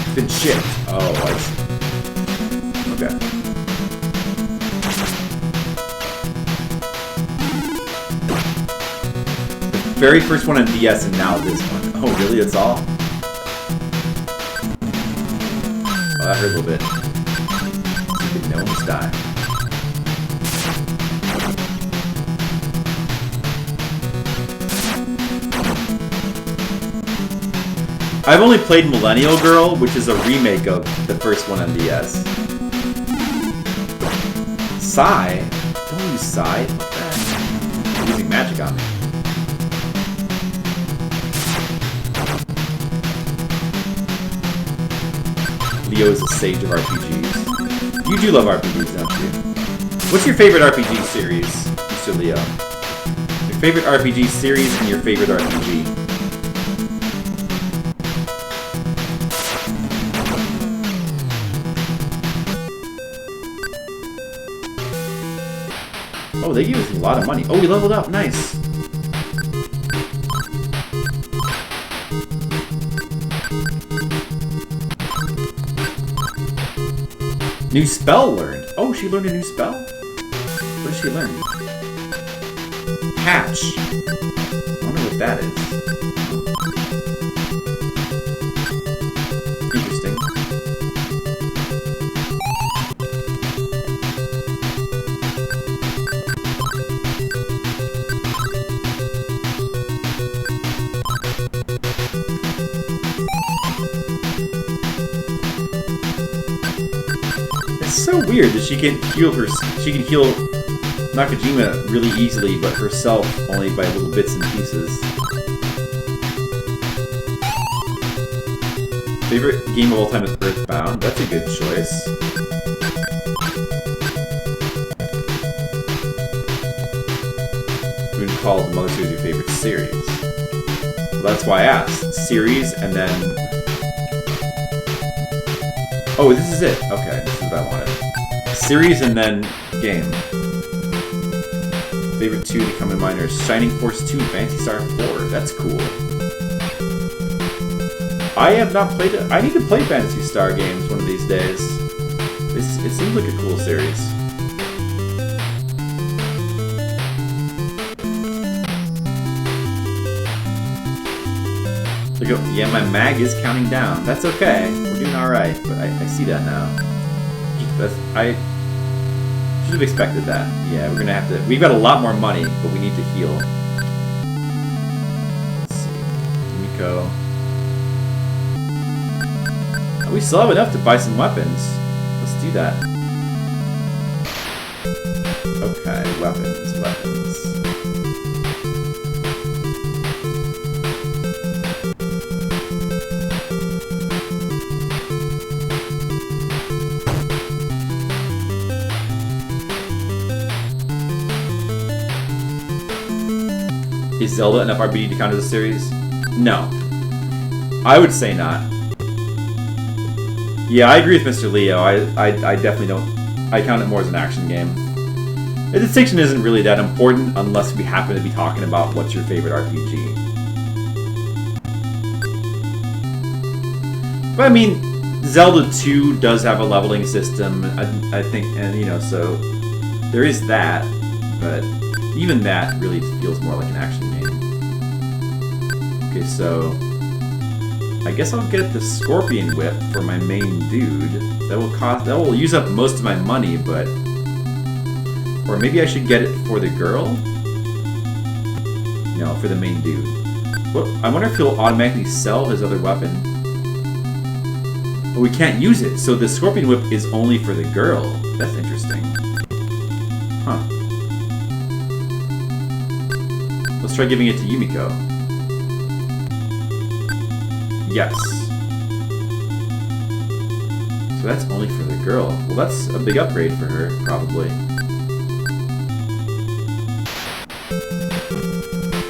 It's been shipped. Oh, I see. Okay. Very first one on DS and now this one. Oh, really? It's all? Oh, that hurt a little bit. Stupid gnomes die. I've only played Millennial Girl, which is a remake of the first one on DS. Psy? Don't use Psy. What's that? You're using magic on me. Leo is a sage of RPGs. You do love RPGs, don't you? What's your favorite RPG series, Mr. Leo? Your favorite RPG series and your favorite RPG? Oh, they gave us a lot of money. Oh, we leveled up. Nice. New spell learned. Oh, she learned a new spell? What did she learn? Hatch. I wonder what that is. Interesting. It's so weird that she can heal Nakajima really easily, but herself only by little bits and pieces. Favorite game of all time is Earthbound. That's a good choice. We can call the Mother Series your favorite series. Well, that's why I asked. Series and then... Oh, this is it. Okay, this is what I wanted. Series and then game. Favorite 2 to come in mind are Shining Force 2 and Phantasy Star 4. That's cool. I have not played it. I need to play Phantasy Star games one of these days. It seems like a cool series. Yeah, my mag is counting down. That's okay. We're doing alright, but I see that now. I should have expected that. Yeah, we're gonna have to... We've got a lot more money, but we need to heal. Let's see. Miko. We still have enough to buy some weapons. Let's do that. Okay, weapons. Is Zelda enough RPG to count as a series? No. I would say not. Yeah, I agree with Mr. Leo. I definitely don't... I count it more as an action game. The distinction isn't really that important unless we happen to be talking about what's your favorite RPG. But I mean, Zelda 2 does have a leveling system, I think, and you know, so there is that, but even that really feels more like an action game. Okay, so I guess I'll get the Scorpion Whip for my main dude. That will use up most of my money, but... Or maybe I should get it for the girl? No, for the main dude. Well, I wonder if he'll automatically sell his other weapon. But we can't use it, so the Scorpion Whip is only for the girl. That's interesting. Huh. Let's try giving it to Yumiko. Yes. So that's only for the girl. Well, that's a big upgrade for her, probably.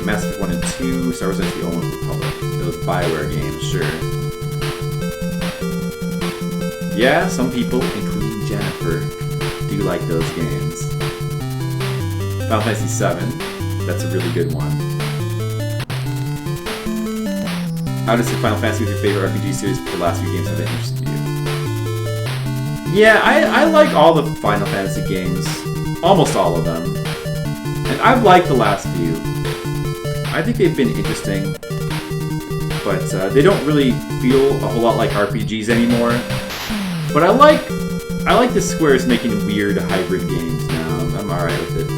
Mass Effect 1 and 2, Star Wars Knights of the Old Republic. Those BioWare games, sure. Yeah, some people, including Jennifer, do like those games. Final Fantasy VII, that's a really good one. How does Final Fantasy with your favorite RPG series for the last few games have been interested in you? Yeah, I like all the Final Fantasy games. Almost all of them. And I've liked the last few. I think they've been interesting. But they don't really feel a whole lot like RPGs anymore. But I like the Squares making weird hybrid games now. I'm alright with it.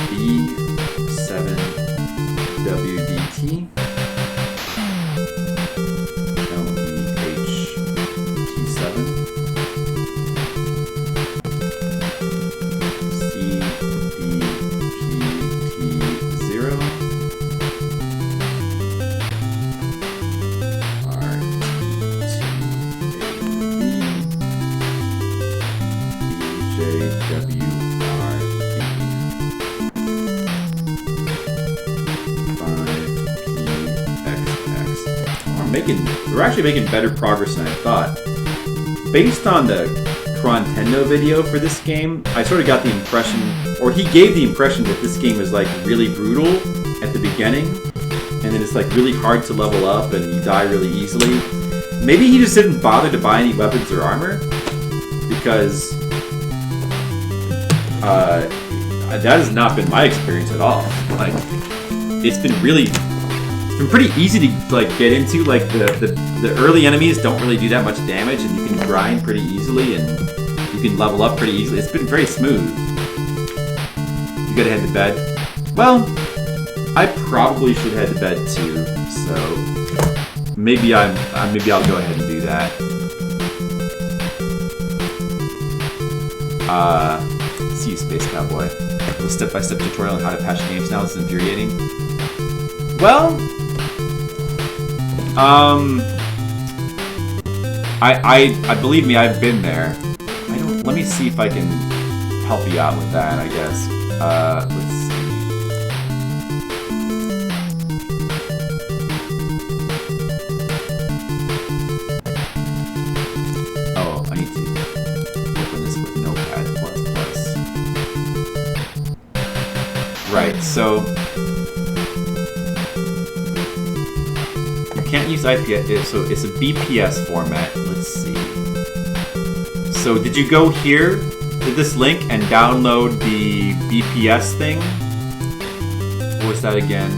B7 we're actually making better progress than I thought. Based on the Nintendo video for this game, I sort of got the impression, or he gave the impression that this game was like really brutal at the beginning, and then it's like really hard to level up and you die really easily. Maybe he just didn't bother to buy any weapons or armor, because that has not been my experience at all. Like, it's been pretty easy to like get into. Like the early enemies don't really do that much damage, and you can grind pretty easily, and you can level up pretty easily. It's been very smooth. You gotta head to bed. Well, I probably should head to bed too, so maybe I'll go ahead and do that. See you, Space Cowboy. A step-by-step tutorial on how to patch games now. This is infuriating. Well, I believe me, I've been there. Let me see if I can help you out with that, I guess. Let's see. Oh, I need to open this with Notepad++. Right, so you can't use IPS, so it's a BPS format. Let's see. So did you go here to this link and download the BPS thing? What was that again?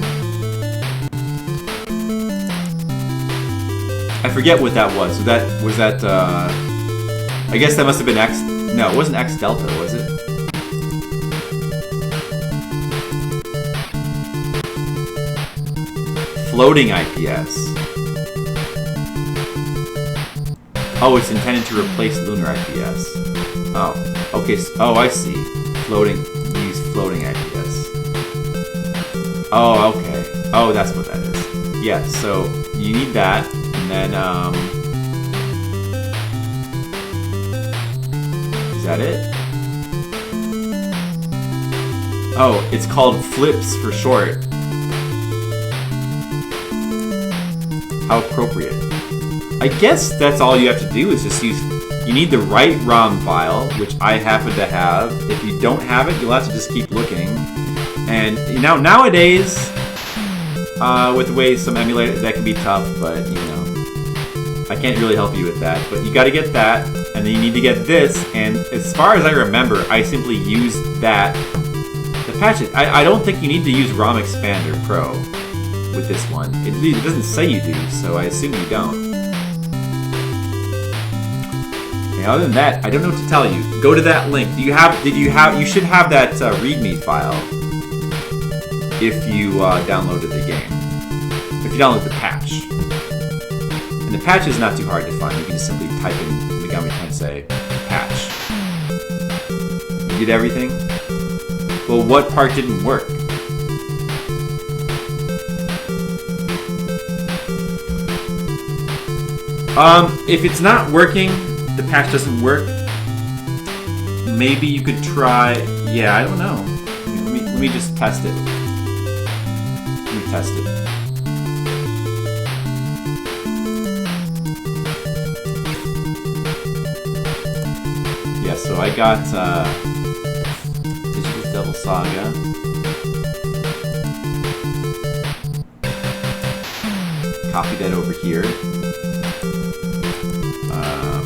I forget what that was. Was that I guess that must have been X. No, it wasn't X Delta, was it? Floating IPS. Oh, it's intended to replace lunar IPS. Oh, okay. Oh, I see. Use floating IPS. Oh, okay. Oh, that's what that is. Yeah, so you need that, and then, is that it? Oh, it's called Flips for short. How appropriate. I guess that's all you have to do is just use... You need the right ROM file, which I happen to have. If you don't have it, you'll have to just keep looking. And nowadays, with the way some emulators, that can be tough, but, you know, I can't really help you with that. But you gotta get that, and then you need to get this, and as far as I remember, I simply used that to patch it. I don't think you need to use ROM Expander Pro with this one. It doesn't say you do, so I assume you don't. And other than that, I don't know what to tell you. Go to that link. You should have that README file if you downloaded the game. If you download the patch. And the patch is not too hard to find. You can just simply type in Megami Tensei patch. You did everything? Well, what part didn't work? If it's not working, the patch doesn't work, maybe you could try... Yeah, I don't know. Let me just test it. Let me test it. Yeah, so I got Digital Devil Saga. Copy that over here.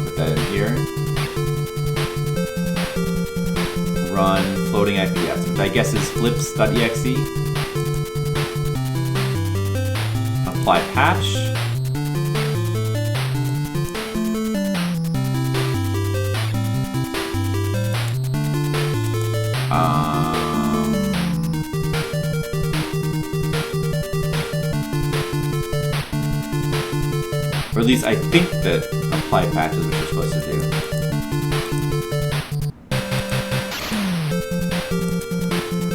Put that in here. Run floating IPS, which I guess is flips.exe. Apply patch. Or at least I think that apply patch is what you're supposed to do.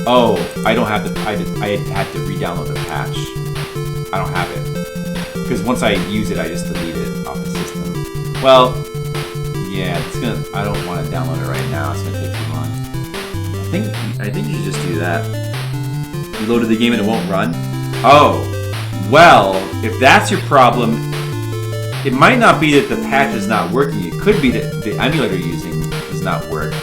Oh, I don't have the... I had to re-download the patch. I don't have it. Because once I use it, I just delete it off the system. Well, yeah, it's gonna... I don't want to download it right now. It's gonna take too long. I think you should just do that. You loaded the game and it won't run? Oh, well, if that's your problem... it might not be that the patch is not working. It could be that the emulator you're using does not work.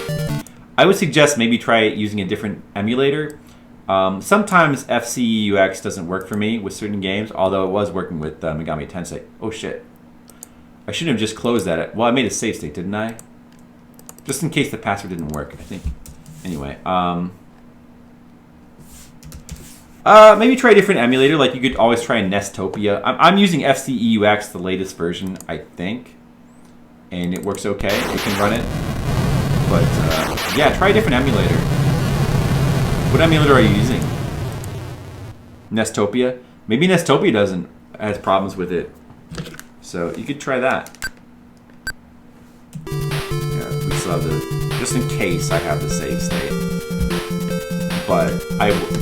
I would suggest maybe try using a different emulator. Sometimes FCEUX doesn't work for me with certain games, although it was working with Megami Tensei. Oh shit. I shouldn't have just closed that. Well, I made a save state, didn't I? Just in case the password didn't work, I think. Anyway, maybe try a different emulator. Like you could always try Nestopia. I'm using FCEUX, the latest version, I think. And it works okay. You can run it. But, yeah, try a different emulator. What emulator are you using? Nestopia? Maybe Nestopia has problems with it. So you could try that. Yeah, we still have the, just in case I have the save state. But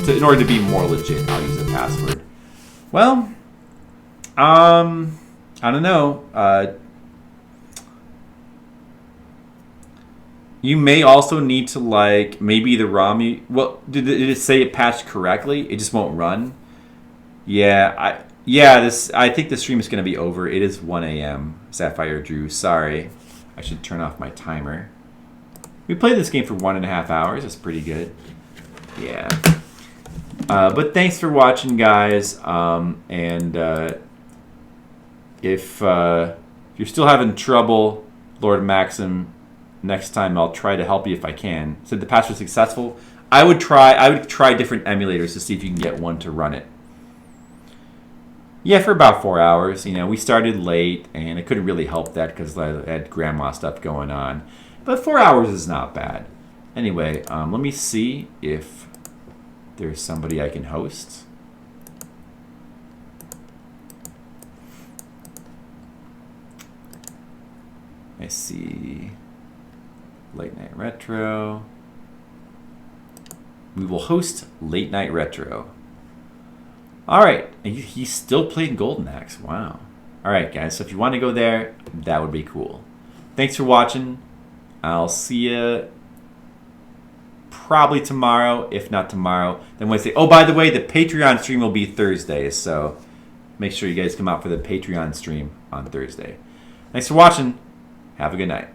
in order to be more legit, I'll use a password. Well, I don't know. You may also need to maybe the ROM. Well, did it say it patched correctly? It just won't run. Yeah, I think the stream is going to be over. It is 1 a.m. Sapphire Drew, sorry. I should turn off my timer. We played this game for 1.5 hours. That's pretty good. Yeah. But thanks for watching, guys. If you're still having trouble, Lord Maxim, next time I'll try to help you if I can. Said the patch was successful. I would try different emulators to see if you can get one to run it. Yeah, for about 4 hours. You know, we started late, and I couldn't really help that because I had grandma stuff going on. But 4 hours is not bad. Anyway, let me see if there's somebody I can host. I see Late Night Retro. We will host Late Night Retro. Alright, he's still playing Golden Axe. Wow. Alright, guys, so if you want to go there, that would be cool. Thanks for watching. I'll see you probably tomorrow, if not tomorrow, then Wednesday. Oh, by the way, the Patreon stream will be Thursday, so make sure you guys come out for the Patreon stream on Thursday. Thanks for watching. Have a good night.